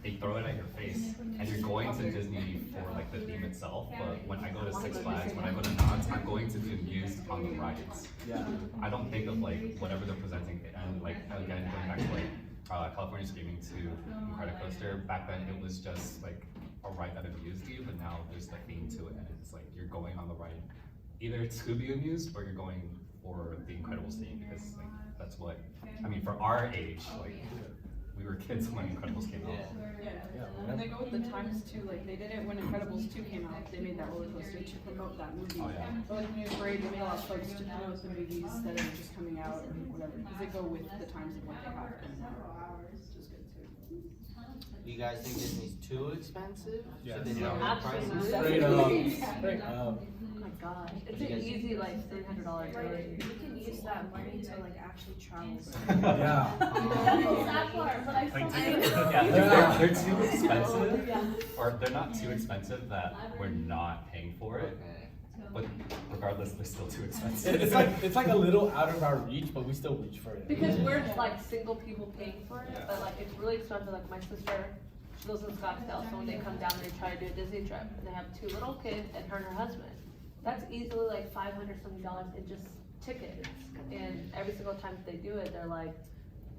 they throw it at your face, and you're going to Disney for like the theme itself. But when I go to Six Flags, when I go to Knott's, I'm going to be amused on the rides. Yeah. I don't think of like whatever they're presenting, and like again going back to like California Screaming to Incredicoaster. Back then it was just like a ride that amused you, but now there's the theme to it, and it's like you're going on the ride either to be amused or you're going for the Incredibles theme, because like that's what I mean for our age. Like we were kids when Incredibles came out. Yeah. And they go with the times too. Like they did it when Incredibles 2 came out. They made that roller coaster to promote that movie. Oh, yeah. But like when you're afraid, they made a lot of folks to promote the movies that are just coming out or whatever. Because they go with the times of what they have coming out. Which is good too. Do you guys think Disney's too expensive? Yes. Should they lower the prices? Straight up. Straight up. Oh my god. It's an easy, like, $300 Like, trade. you can use that money to like actually travel. Yeah. That part, but I Like, still yeah, they're too expensive, or they're not too expensive that we're not paying for it. But regardless, they're still too expensive. It's like a little out of our reach, but we still reach for it. Because we're like single people paying for it, but like it's really expensive. Like my sister, she lives in Scottsdale, so when they come down, they try to do a Disney trip, and they have 2 little kids and her and her husband. That's easily like $500 something in just tickets, and every single time they do it, they're like,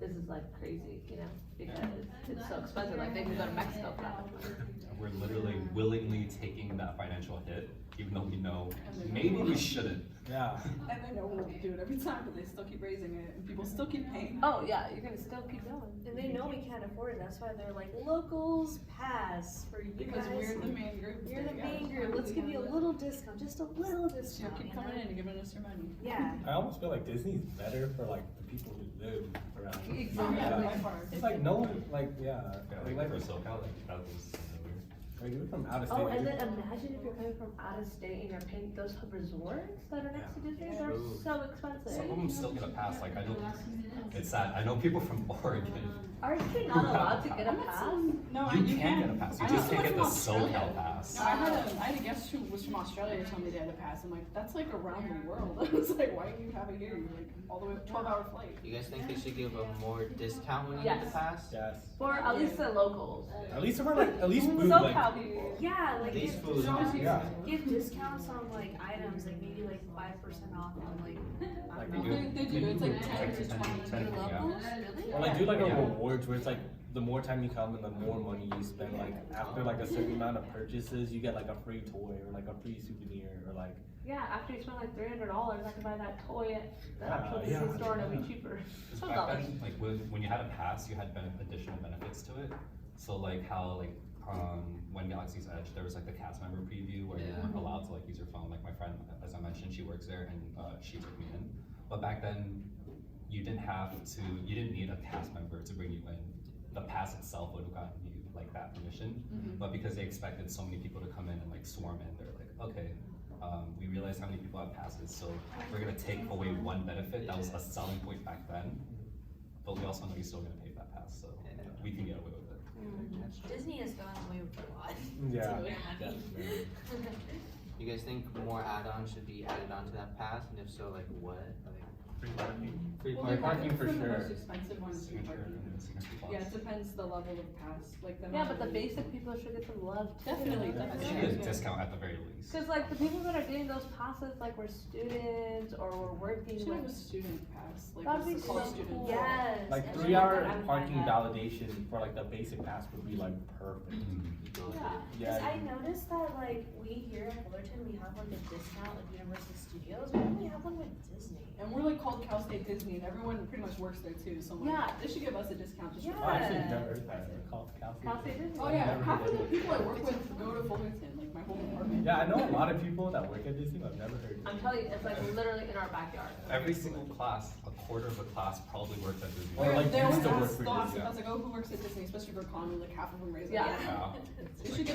"This is like crazy," you know, because it's so expensive. Like they can go to Mexico for that much money. We're literally willingly taking that financial hit, even though we know maybe we shouldn't. Yeah. And they know we'll do it every time, but they still keep raising it, and people still keep paying. Oh yeah, you're gonna still keep going. And they know we can't afford it. That's why they're like, locals pass for you Because guys. we're the main group. You're the Yeah. main group. Let's give you a little discount, just a little So discount. keep you know? coming in and giving us your money. Yeah. I almost feel like Disney's better for like the people who live around. Exactly. Yeah. It's like no one, like yeah. Yeah, like for SoCal, like that was weird. Like, you're from out of state. Oh, and then imagine if you're coming from out of state and you're paying those resorts that are next to Disney, they're Ooh. so expensive. Some of them still get a pass. Like I know, it's sad. I know people from Oregon. Aren't you not allowed to get a pass? No, You can get a pass. You I just know can't get someone the from Australia. SoCal pass. No, I had a guest who was from Australia who told me they had a pass. I'm like, that's like around the world. I was like, why do you have it here? You're like all the way 12-hour flight. You guys think they should give a more discount when you get the Yes. pass? Yes. For at least the locals. At least for like, at least food, like, SoCal people. Yeah, like These give, foods. yeah. give discounts on like items, like maybe like 5% off on like, I Like, don't they know. They do. It's like 10 to 10, 20 10, for yeah. locals. Really? Or like do like a Yeah. rewards where it's like the more time you come and the more money you spend, like after like a certain amount of purchases, you get like a free toy or like a free souvenir or like. Yeah, after you spend like $300, I can buy that toy at the actual yeah. Disney store and it'll be cheaper. Back $12. then, like when you had a pass, you had additional benefits to it. So like how like when Galaxy's Edge, there was like the cast member preview where you Yeah. weren't allowed to like use your phone. Like my friend, as I mentioned, she works there and she took me in. But back then, you didn't need a cast member to bring you in. The pass itself would have gotten you like that permission. But because they expected so many people to come in and like swarm in, they're like, okay. We realized how many people have passes, so we're gonna take away one benefit that was a selling point back then. But we also know you're still gonna pay that pass, so we can get away with it. Disney has gone away with a lot. Yeah. It's really money. You guys think more add-ons should be added onto that pass, and if so, like what? Like Free parking. free Well, parking? parking for the sure. most expensive ones. Free Signature parking. and signature Yeah, plus. it depends the level of pass. Like the Yeah, amount but the of- basic people should get some love too. Definitely, There definitely. should be a discount at the very least. Cause like the people that are getting those passes, like were students or were working. Should have Like, a student pass, like That'd what's be the college so student. cool. Yes. Like and 3-hour then I'm parking fine with validation for like the basic pass would be like perfect. that. Yeah. Cause I noticed that like we here in Fullerton, we have like a discount with Universal Studios, why don't we have one with Disney? And we're like called Cal State Disney, and everyone pretty much works there too. So I'm like, Yeah. they should give us a discount just for. Oh, I actually Yeah. never heard that. They're called Cal State. Cal State Disney. Oh yeah, Never half heard of the of it. people I work with go to Fullerton, like my whole department. Yeah, I know a lot of people that work at Disney, but I've never heard. I'm telling you, it's like literally in our backyard. Every single class, a quarter of the class probably worked at Disney. Or like they used always to work ask, for they'll ask, Disney. I was like, oh, who works at Disney, especially for economy, like half of them raise Yeah. their hand. Yeah. They should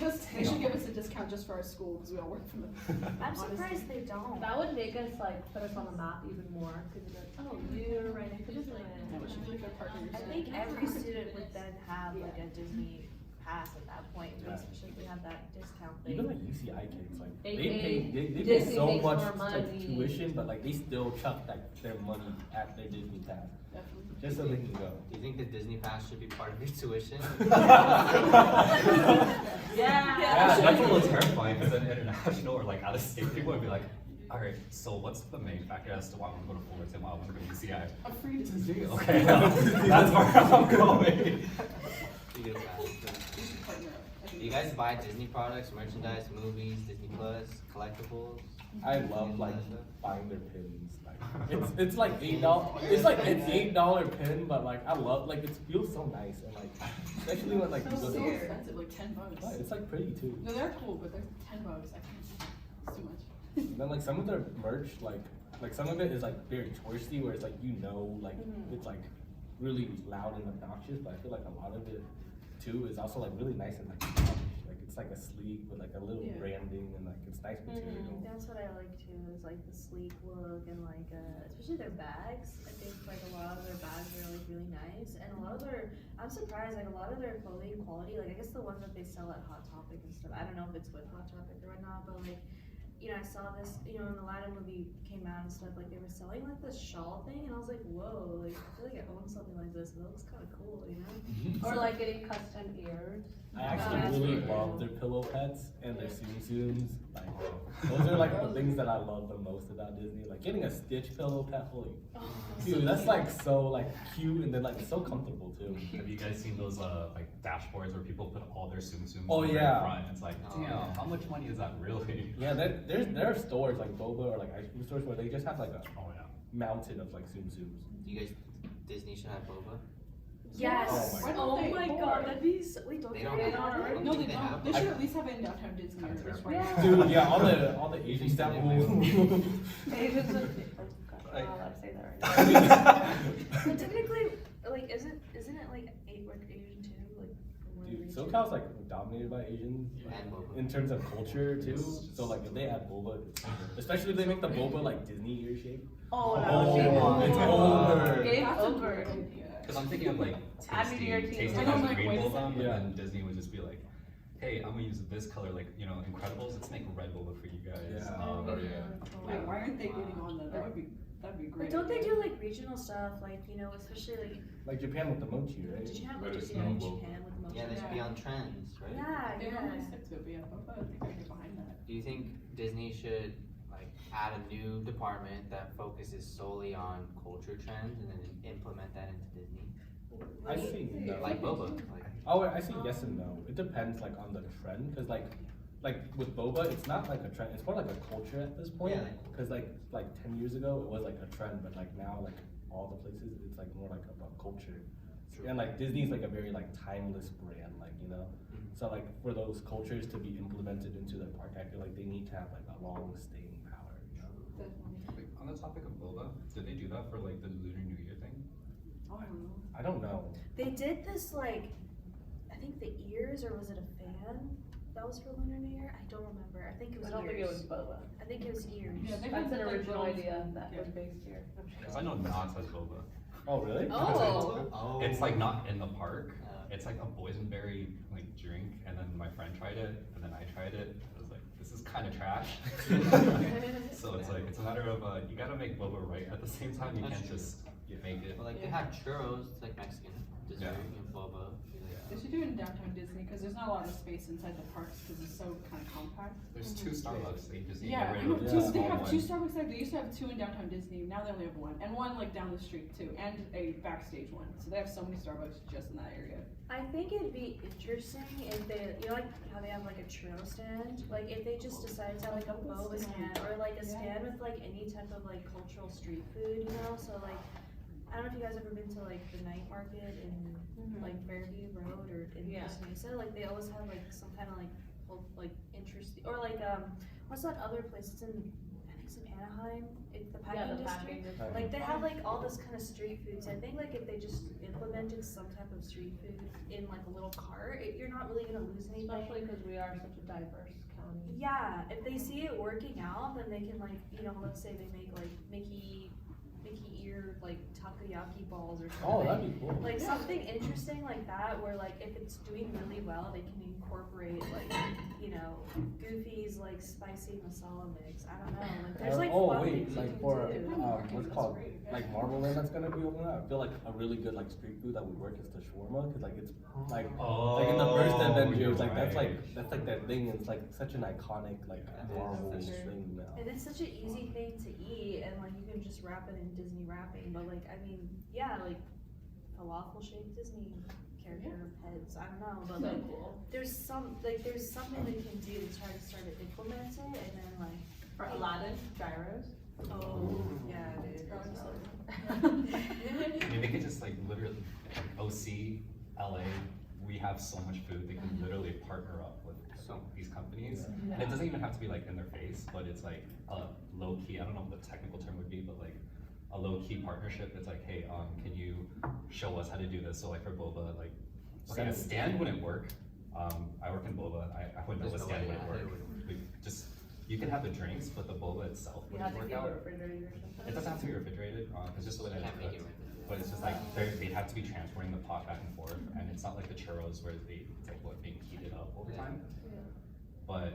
give us a discount just for our school, because we all work for them. I'm surprised they don't. That would make us like put us on the map even more. Cause it's like, oh, you're right next to Disney. Yeah, we should be good partners. I think every student would then have like a Disney pass at that point, especially if we had that discount thing. Even like UCI kids, like they AKA pay Disney so makes much more like money. tuition, but like they still chuck like their money at their Disney pass Definitely. just so they can go. Do you think the Disney pass should be part of your tuition? Yeah. Yeah, that's a little terrifying because then international or like out of state people would be like, all right, so what's the main factor as to why I want to go to Fullerton, why I want to go to UCI? A free Disney. Okay, that's where I'm going. You get that. We should partner up. I think Do you guys buy Disney products, merchandise, movies, Disney Plus, collectibles? I love like buying their pins. Like it's like $8. It's like it's $8 pin, but like I love like it feels so nice and like especially when like you It's go so to expensive, like $10. Right, it's like pretty too. No, they're cool, but they're $10. I can't. It's too much. And then like some of their merch, like some of it is like very touristy, where it's like like it's like really loud and obnoxious. But I feel like a lot of it too is also like really nice and like polished. Like it's like a sleek with like a little Yeah. branding and like it's nice material. That's what I like too, is like the sleek look and like, especially their bags. I think like a lot of their bags are like really nice, and a lot of their, I'm surprised, like a lot of their clothing quality, like I guess the ones that they sell at Hot Topic and stuff, I don't know if it's with Hot Topic or whatnot, but like, you know, I saw this, you know, when the Aladdin movie came out and stuff, like they were selling like this shawl thing, and I was like, whoa, like I feel like I own something like this, it looks kind of cool, you know? Or like getting custom ears. I actually that's really really love their pillow pets and their Tsum Tsums. Like those are like the things that I love the most about Disney. Like getting a Stitch pillow pet, holy dude, that's like so like cute and then like so comfortable too. Have you guys seen those like dashboards where people put all their Tsum Tsums Oh, in yeah. front? It's like, damn, how much money is that really? Yeah, there are stores like Boba or like ice cream stores where they just have like a Oh yeah. mountain of like Tsum Tsums. Do you guys, Disney should have boba? Yes. Oh my Oh God. my god, that'd be so, wait, don't They they don't already have have it. it? No, they They don't. have- They should at least have it in downtown Disney or Kinda just terrifying. right. Dude, yeah, all the Asian stuff. Asians are, oh gosh, I'm not allowed to say that right now. But technically, like, isn't it like 8 work Asian too? Like, from what Dude, region? SoCal's like dominated by Asians And boba. in terms of culture too. So like if they add boba, especially if they make the boba like Disney ear shape. Oh, Oh, it's over. Game That's a over. great idea. Because I'm thinking of like Add me to your team. tasting And I'm as like, green wait a boba, second. but Yeah. then Disney would just be like, hey, I'm gonna use this color, like, you know, Incredibles, let's make red boba for you guys. Yeah. Oh, yeah. Wait, why aren't they getting on that? That'd be But great. don't they do like regional stuff, like, you know, especially like, Like Japan with the mochi, right? did you have Let like us in know, Japan with mochi? Yeah, they should be on trends, right? Yeah, They yeah. normally stick to it, but yeah, boba, I think I get behind that. Do you think Disney should like add a new department that focuses solely on culture trends and then implement that into Disney? I see. No. Like boba, like Oh, I see. Yes and no. It depends like on the trend, cause like with boba, it's not like a trend. It's more like a culture at this point. Yeah. Cause like 10 years ago, it was like a trend, but like now, like all the places, it's like more like about culture. And like Disney's like a very like timeless brand, like you know. So like for those cultures to be implemented into their park, I feel like they need to have like a long staying power. You know? Like, on the topic of boba, did they do that for like the Lunar New Year thing? Oh, I don't know. I don't know. They did this like, I think the ears, or was it a fan? That was for Lunar New Year? I don't remember. I think it was I don't think it was ears. boba. I think it was ears. Yeah, they That's had an the original girls- idea that yeah. was based here. Because I know Knott's has boba. Oh really? Oh. It's like not in the park. Uh, It's like a boysenberry like drink, and then my friend tried it, and then I tried it. I was like, this is kind of trash. So it's like it's a matter of you gotta make boba right at the same time. You That's can't true. just make it. Well, like they have churros, it's like Mexican dessert, Yeah. and boba. They should do it in downtown Disney, because there's not a lot of space inside the parks, because it's so kind of compact. There's two Starbucks. They just need to Yeah, get I rid know, of the Yeah. they small have one. two Starbucks there. They used to have two in downtown Disney. Now they only have one, and one like down the street too, and a backstage one. So they have so many Starbucks just in that area. I think it'd be interesting if they, you know, like how they have like a churro stand, like if they just decided to have like a boba stand, or like a stand with like any type of like cultural street food, you know, so like, I don't know if you guys ever been to like the night market in like Fairview Road or in Yeah. Costa Mesa, like they always have like some kind of like interesting, or like, what's that other place, it's in, I think it's in Anaheim, it's the Yeah, packing the district. packing. Like they have like all this kind of street foods. I think like if they just implemented some type of street food in like a little cart, you're not really gonna lose anything. Especially because we are such a diverse county. Yeah, if they see it working out, then they can like, you know, let's say they make like Mickey ear like takoyaki balls or something. Oh, that'd be cool. Like something interesting like that, where like if it's doing really well, they can incorporate like, you know, Goofy's like spicy masala mix. I don't know. Like there's like oh fun wait, things you like can for do. what's it called, like Marvel Land that's gonna be open up. I feel like a really good like street food that would work is the shawarma, cause like it's like in the first Oh, you're Avengers, like that's right. like their thing. And it's like such an iconic like Marvel for sure. thing now. And it's such an easy thing to eat, and like you can just wrap it in Disney wrapping. But like, I mean, yeah, like falafel shaped Disney character heads. I don't know, but So like cool. there's something they can do to try to start to implement it, and then like, For Aladdin, gyros. oh yeah, dude. I mean, they could just like literally, OC, LA, we have so much food, they can literally partner up with these companies. And it doesn't even have to be like in their face, but it's like a low key, I don't know what the technical term would be, but like a low key partnership. It's like, hey, can you show us how to do this? So like for boba, like, okay, a stand wouldn't work. I work in boba, I wouldn't know a There's no stand way, wouldn't yeah, work. We just, you can have the drinks, but the boba itself You have wouldn't to work keep it out. refrigerated or something. It doesn't have to be refrigerated, it's just the way that Can't it's make it cooked. right. But it's just like, they'd have to be transporting the pot back and forth, and it's not like the churros where it's like what, being heated up all the time. But,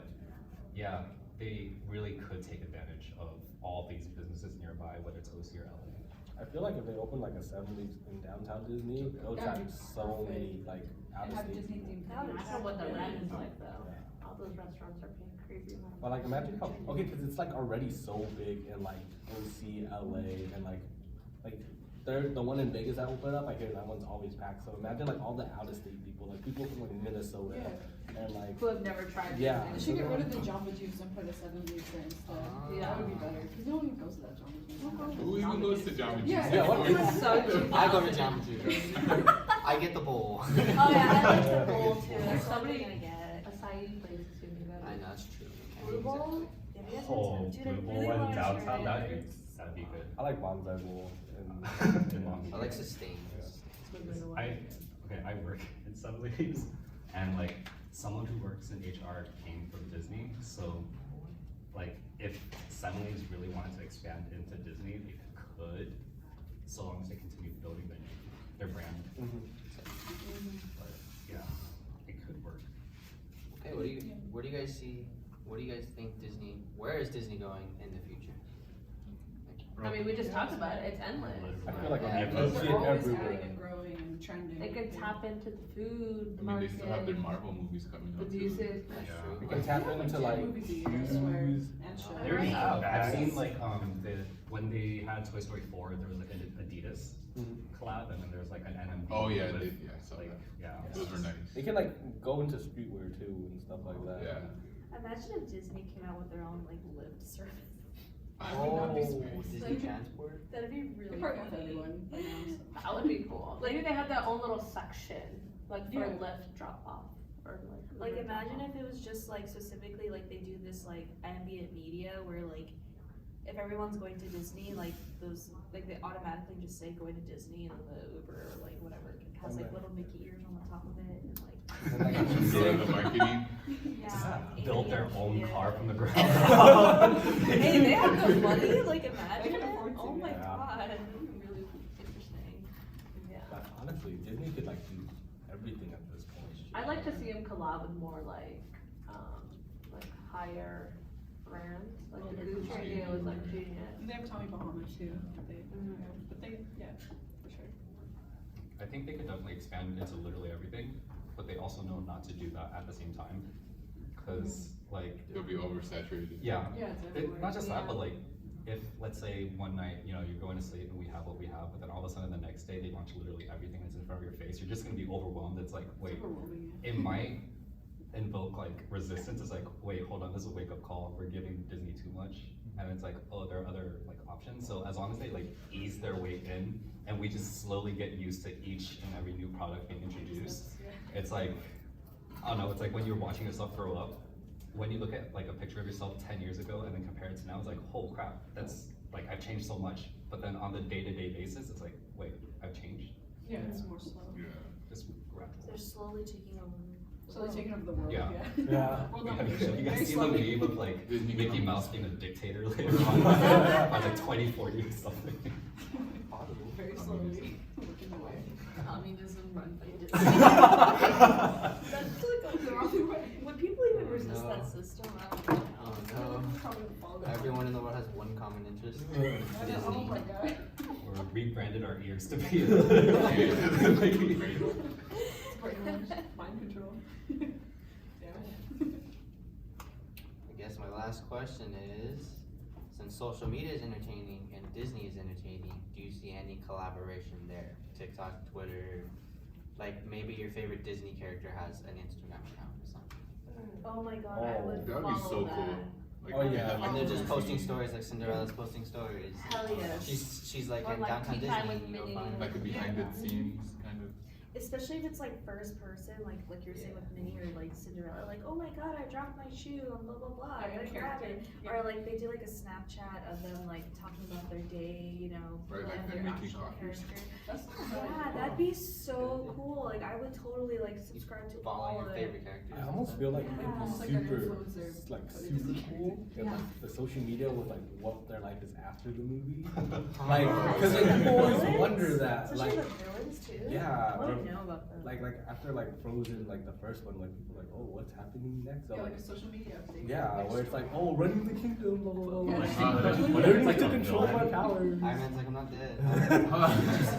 yeah, they really could take advantage of all these businesses nearby, whether it's OC or LA. I feel like if they open like a 70s in downtown Disney, it'll That'd attract be so perfect. many like out And of have state Disney people. themed. I don't know what the rent is Yeah. like though. All those restaurants are paying crazy money. But like imagine how because it's like already so big in like OC, LA, and like they're the one in Vegas that opened up. I hear that one's always packed. So imagine like all the out of state people, like people from like Minnesota, and like Who have never tried Yeah. They should get rid of the Jamba Juice and put a 7 weeks there instead. Yeah. That would be better, because no one even goes to that Jamba Juice. Who even goes to Jamba Juice? Yeah. Yeah, what- It's so cheap. I go to Jamba Juice. I get the bowl. Oh yeah, I like the bowl too. There's That's so what I'm many gonna get. acai places too. You guys. I know, that's true. Blue bowl? Yeah, you guys Oh, have to- dude, I Blue really Bowl wanna in try downtown, it. that'd be good. I like bonsai bowl and I like sustain. It's been a while. I work in some leagues, and like someone who works in HR came from Disney, so like if Semmelings really wanted to expand into Disney, they could, so long as they continue building their brand. But yeah, it could work. Okay, where do you guys see, what do you guys think Disney, where is Disney going in the future? I mean, we just talked about it, it's endless. I feel like Yeah, I see They're it always everywhere. adding and growing and trending. It can tap into the food I mean, market, they still have their Marvel movies coming the up too. music. That's Yeah. true. You can tap into like movies a year, I swear, shoes. and shows. They already have. I've Bags. seen like when they had Toy Story 4, there was like an Adidas collab, and then there's like an NMD. Oh yeah, with, yeah, I saw like, that. yeah. Those were nice. They can like go into streetwear too and stuff like that. Yeah. Imagine if Disney came out with their own like lift service. Oh, Experience. Disney Transport? That'd be They really probably have funny. everyone by now, so. That would be cool. Maybe they have their own little section, like for Yeah. lift drop off, or like. Like Uber imagine drop-off. if it was just like specifically like they do this like ambient media where like if everyone's going to Disney, like those like they automatically just say going to Disney and the Uber or like whatever has like little Mickey ears on the top of it and like And, like, Doing the marketing. yeah, Build their aliens, own yeah. car from the ground up. Hey, they have the money, like imagine They can it. afford to, Oh my yeah. god, that'd be really interesting. Yeah. But honestly, Disney could like do everything at this point. I'd like to see him collab with more like higher brands, like the Gucci Gucci. deal is like genius. And they have Tommy Bahama too, Mhm. but they, yeah, for sure. I think they could definitely expand into literally everything, but they also know not to do that at the same time. Cause like, They'll be oversaturated. yeah, Yeah, it's everywhere. not just that, Yeah. but like, if, let's say, one night, you know, you're going to sleep and we have what we have, but then all of a sudden the next day they launch literally everything that's in front of your face, you're just gonna be overwhelmed. It's like, wait, It's overwhelming, yeah. it might invoke like resistance. It's like, wait, hold on, this is a wake up call. We're giving Disney too much. And it's like, oh, there are other like options. So as long as they like ease their way in and we just slowly get used to each and every new product being introduced, it's like, I don't know, it's like when you're watching yourself grow up, when you look at like a picture of yourself 10 years ago and then compare it to now, it's like, oh crap, that's like, I've changed so much. But then on the day-to-day basis, it's like, wait, I've changed. Yeah, it's more slow. Yeah. Just grab. They're slowly taking over. So they're taking over the world, Yeah. yeah. Yeah. World You domination. guys Very see the slowly. meme of like Disney Mickey becomes- Mouse being a dictator later on by like 2040 or something. Very slowly working their way. Communism run by Disney. That's like the wrong way. Would people even resist no. that system? I don't know. Oh no. Probably would follow that. Everyone in the world has one common interest. I know, oh my Disney. god. Or rebranded our ears to be. Mind control. Damn. I guess my last question is, since social media is entertaining and Disney is entertaining, do you see any collaboration there? TikTok, Twitter, like maybe your favorite Disney character has an Instagram account or something. Oh my god, I would That would be follow so that. cool. Like, Oh, if they yeah. had, like, And they're a just posting routine. stories, like Cinderella's posting stories. Hell yes. She's like Or in like downtown Tea Time Disney, with you go Minnie. find Like a behind the scenes kind of. Especially if it's like first person, like you're saying with Minnie or like Cinderella, like oh my god, I dropped my shoe and blah blah blah, I gotta grab it. Or like they do like a Snapchat of them like talking about their day, you know, Right, like and them their making actual coffee or character. That's Yeah, that'd be so cool. Like I would totally like subscribe to following all your of favorite it. characters. I almost feel like it'd Yeah. be It's like an super, influencer, like but it super doesn't- cool if Yeah. like the social media was like what their life is after the movie. Oh, Like, Yeah, cause like especially people always villains, wonder that, Especially like, the villains too. yeah, I want or- to know about them. like after like Frozen, like the first one, like people are like, oh, what's happening next? So Yeah, like, like a social media update. yeah, where it's like, oh, running the kingdom, blah blah blah. Yeah. blah. Yeah. Learning to control my powers. Iron Man's like, I'm not dead.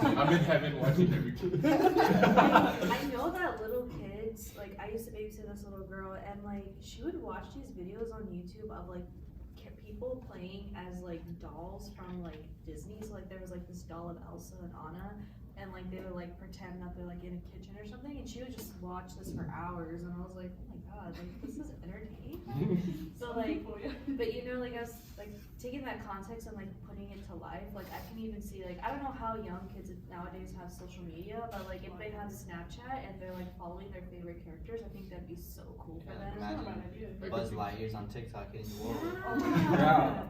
I'm in heaven watching everything. I know that little kids, like I used to babysit this little girl and like she would watch these videos on YouTube of like people playing as like dolls from like Disney. So like there was like this doll of Elsa and Anna and like they would like pretend that they're like in a kitchen or something and she would just watch this for hours and I was like, oh my god, like this is entertaining. So like, but you know, like I was like taking that context and like putting it to life, like I can even see like, I don't know how young kids nowadays have social media, but like if they have Snapchat and they're like following their favorite characters, I think that'd be so cool for Yeah, them. That's not a imagine bad idea. Like, Buzz Lightyear's on TikTok hitting the wall. Yeah.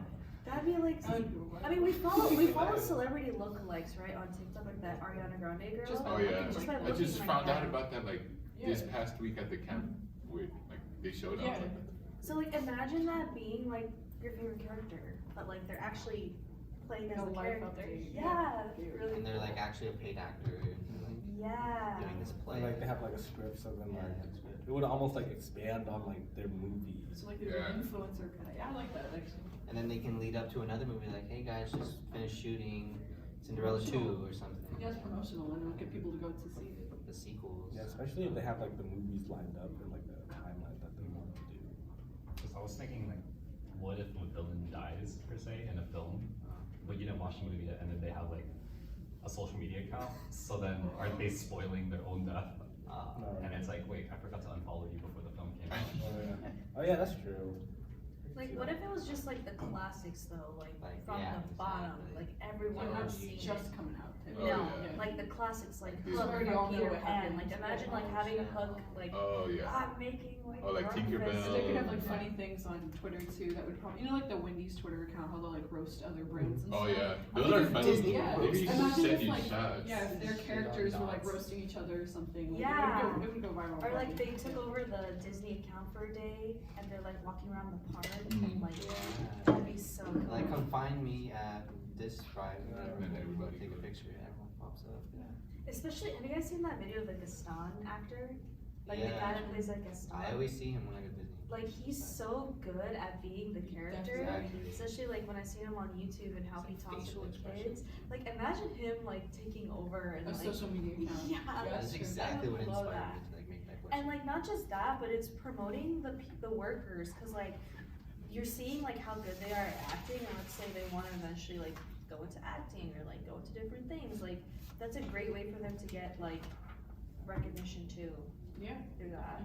That'd be like, That would be wild. I mean, we follow celebrity lookalikes, right, on TikTok, like that Ariana Grande girl. Just by Oh yeah. Just by I looking just like found that. out about that like Yeah. this past week at the camp. weird. Like they showed Yeah. up. Like, So like imagine that being like your favorite character, but like they're actually playing as A the life character. update. Yeah, that'd be really And they're like cool. actually a paid actor Yeah. doing this play. And like they have like a script, so then Yeah, like that's good. it would almost like expand on like their movie. So like there's Yeah. an influencer kind of. Yeah, I like that actually. And then they can lead up to another movie like, hey guys, just finished shooting Cinderella 2 or something. Yeah, it's promotional and it'll get people to go to see it. The sequels. Yeah, especially if they have like the movies lined up and like the timeline that they want to do. Because I was thinking like, what if a villain dies per se in a film, but you didn't watch the movie yet, and then they have like a social media account. So then aren't they spoiling their own death? And it's like, wait, I forgot to unfollow you before the film came out. Oh yeah, that's true. Like what if it was just like the classics though, like Like, from yeah, the bottom, exactly. like everyone They're not has seen just it. coming out. Type. Oh, No, yeah. like the classics, like Because Hook we all from know Peter what Pan. happened. Like imagine like having Hook, like oh yeah. I'm making like. Oh, like breakfast." Tinkerbell. They could have like funny things on Twitter too that would probably, you know, like the Wendy's Twitter account, how they'll like roast other brands and Oh stuff. yeah. I Those think are if funny. Disney Yeah, Maybe you should imagine send if these like, shots. yeah, if their characters were like roasting each other or something. Like, Yeah. it would go viral. Or like probably. they took over the Disney account for a day and they're like walking around the park Mhm. and like Yeah. that'd be so cool. Like, come find me at this Friday. And everybody take a goes. picture. Everyone pops up. Especially, have you guys seen that video of the Gaston actor? Like the Yeah. guy that plays like Gaston. I always see him when I go to Disney. Like he's so good at being the character. Exactly. Especially like when I see him on YouTube and how he Like talks facial to the expression. kids. Like imagine him like taking over and A like social media account. Yeah, That's that's exactly what I would love inspired that. me to like make that question. and like not just that, but it's promoting the workers because like you're seeing like how good they are at acting, and let's say they want to eventually like go into acting or like go into different things. Like that's a great way for them to get like recognition too Yeah. through that.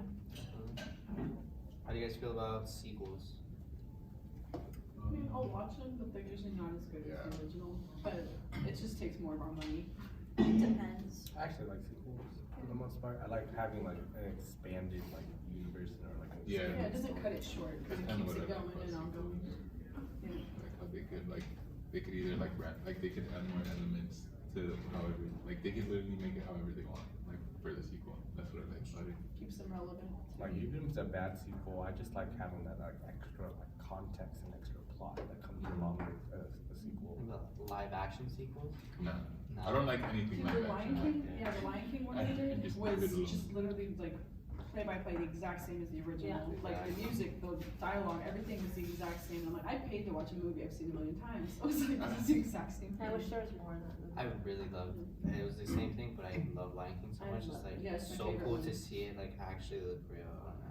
How do you guys feel about sequels? I mean, I'll watch them, but they're usually not as good Yeah. as the original. But it just takes more of our money. It depends. I actually like sequels for the most part. I like having like an expanded like universe or like an Yeah. Yeah, it doesn't cut it short because it That's kinda keeps what it I like going about and ongoing. Like how they could either like they could add more elements to however, like they could literally make it however they want, like for the sequel. That's what I like about it. Keeps them relevant. Like even if it's a bad sequel, I just like having that like extra like context and extra plot that comes along with a sequel. What about live action sequels? No. No. I don't like anything like The that. Lion King, yeah, the Lion King one I they can did just was leave it alone. just literally like play by play the exact same as the original. Yeah. Like the music, the dialogue, everything was the exact same. And I'm like, I paid to watch a movie I've seen a million times. I was like, this is the exact same thing. I wish there was more in that movie. I really loved it. It was the same thing, but I love Lion King so I much. It's love like it. Yeah, it's my so favorite cool one. to see it like actually look real.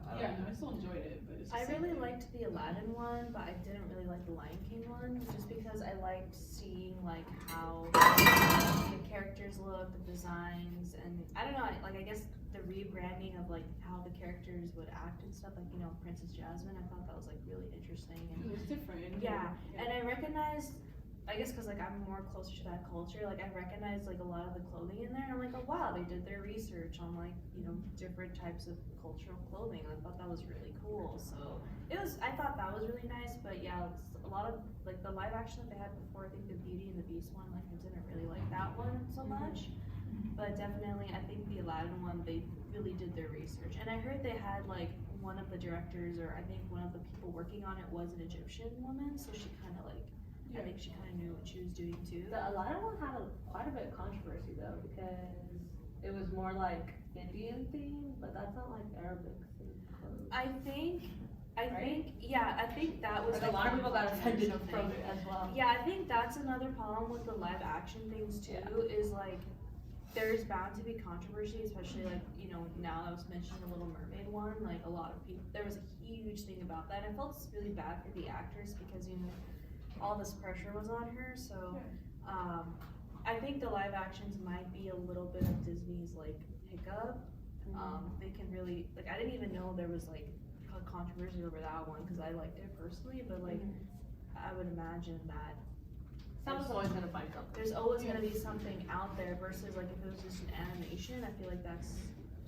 I don't Yeah, know. no, I still enjoyed it, but it's I the same really thing. liked the Aladdin one, but I didn't really like the Lion King one, just because I liked seeing like how the characters look, the designs, and I don't know, I guess the rebranding of like how the characters would act and stuff, like, you know, Princess Jasmine, I thought that was like really interesting. It was different. And Yeah, and I recognized, I guess because like I'm more closer to that culture, like I recognized like a lot of the clothing in there, and I'm like, oh wow, they did their research on like, you know, different types of cultural clothing. I thought that was really cool. So I thought that was really nice. But yeah, a lot of like the live action that they had before, I think the Beauty and the Beast one, like I didn't really like that one so much. But definitely, I think the Aladdin one, they really did their research. And I heard they had like one of the directors, or I think one of the people working on it was an Egyptian woman, so she kind of like, I think she kind of knew what she was doing too. The Aladdin one had quite a bit of controversy though, because it was more like Indian themed, but that's not like Arabic themed clothes. I think Right? yeah, I think that was Like, a lot of people got offended controversial from thing. it as well. Yeah, I think that's another problem with the live action things too, is like, there's bound to be controversy, especially like, you know, now I was mentioning the Little Mermaid one, like a lot of people, there was a huge thing about that. I felt really bad for the actress because, you know, all this pressure was on her, so, I think the live actions might be a little bit of Disney's like hiccup. They can really, like, I didn't even know there was like a controversy over that one, cause I liked it personally, but like, I would imagine that Someone's always gonna find something. there's always gonna be something out there versus like if it was just an animation, I feel like that's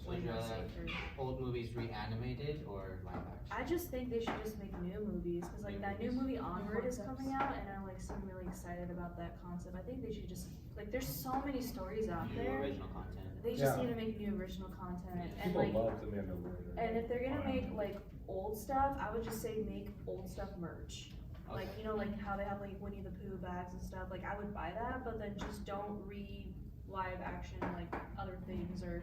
So way would you more rather safer. old movies reanimated or live action? I just think they should just make new movies, cause like New that new movies. movie Onward is concepts. coming out, and I like seem really excited about that concept. I think they should just, like, there's so many stories out New there. original content. They just Yeah. need to make new original content, and People like, love the Mandalorian. and if they're gonna make like old stuff, I would just say make old stuff merch. Like, Okay. you know, like how they have like Winnie the Pooh bags and stuff, like I would buy that, but then just don't live action like other things, or,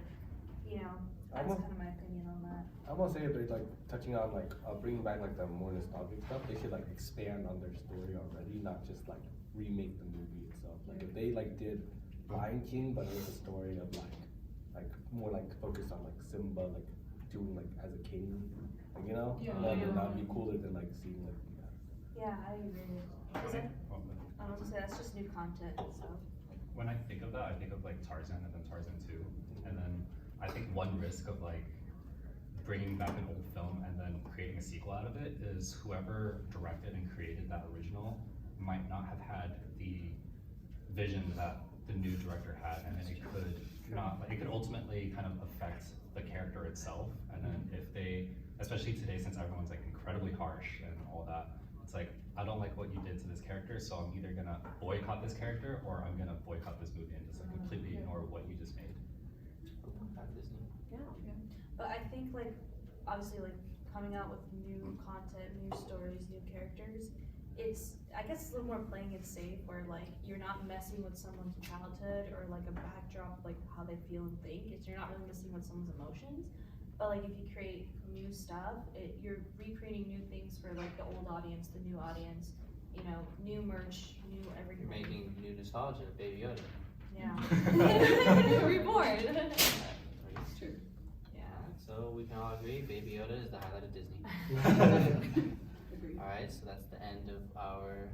you know, that's I'm a- kind of my opinion on that. I'm gonna say if they're like touching on like bringing back like the more nostalgic stuff, they should like expand on their story already, not just like remake the movie itself. Like if they like did Lion King, but it was a story of like more like focused on like Simba like doing like as a king, like, you know, Yeah. then that'd be cooler than like seeing like Yeah, I agree. Is it, Well, I was gonna say, that's just new content, so. when I think of that, I think of like Tarzan and then Tarzan 2. And then I think one risk of like bringing back an old film and then creating a sequel out of it is whoever directed and created that original might not have had the vision that the new director had, and then it could not, like, it could ultimately kind of affect the character itself. And then if they, especially today, since everyone's like incredibly harsh and all that, it's like, I don't like what you did to this character, so I'm either gonna boycott this character or I'm gonna boycott this movie and just like completely ignore what you just made. At Disney. Yeah. But I think like, obviously like coming out with new content, new stories, new characters, I guess it's a little more playing it safe, where like you're not messing with someone's childhood or like a backdrop of like how they feel and think. You're not really messing with someone's emotions. But like if you create new stuff, you're recreating new things for like the old audience, the new audience, you know, new merch, new everything. You're making new nostalgia, Baby Yoda. Yeah. Reborn. It's true. Yeah. So we can all agree, Baby Yoda is the highlight of Disney. Agreed. Alright, so that's the end of our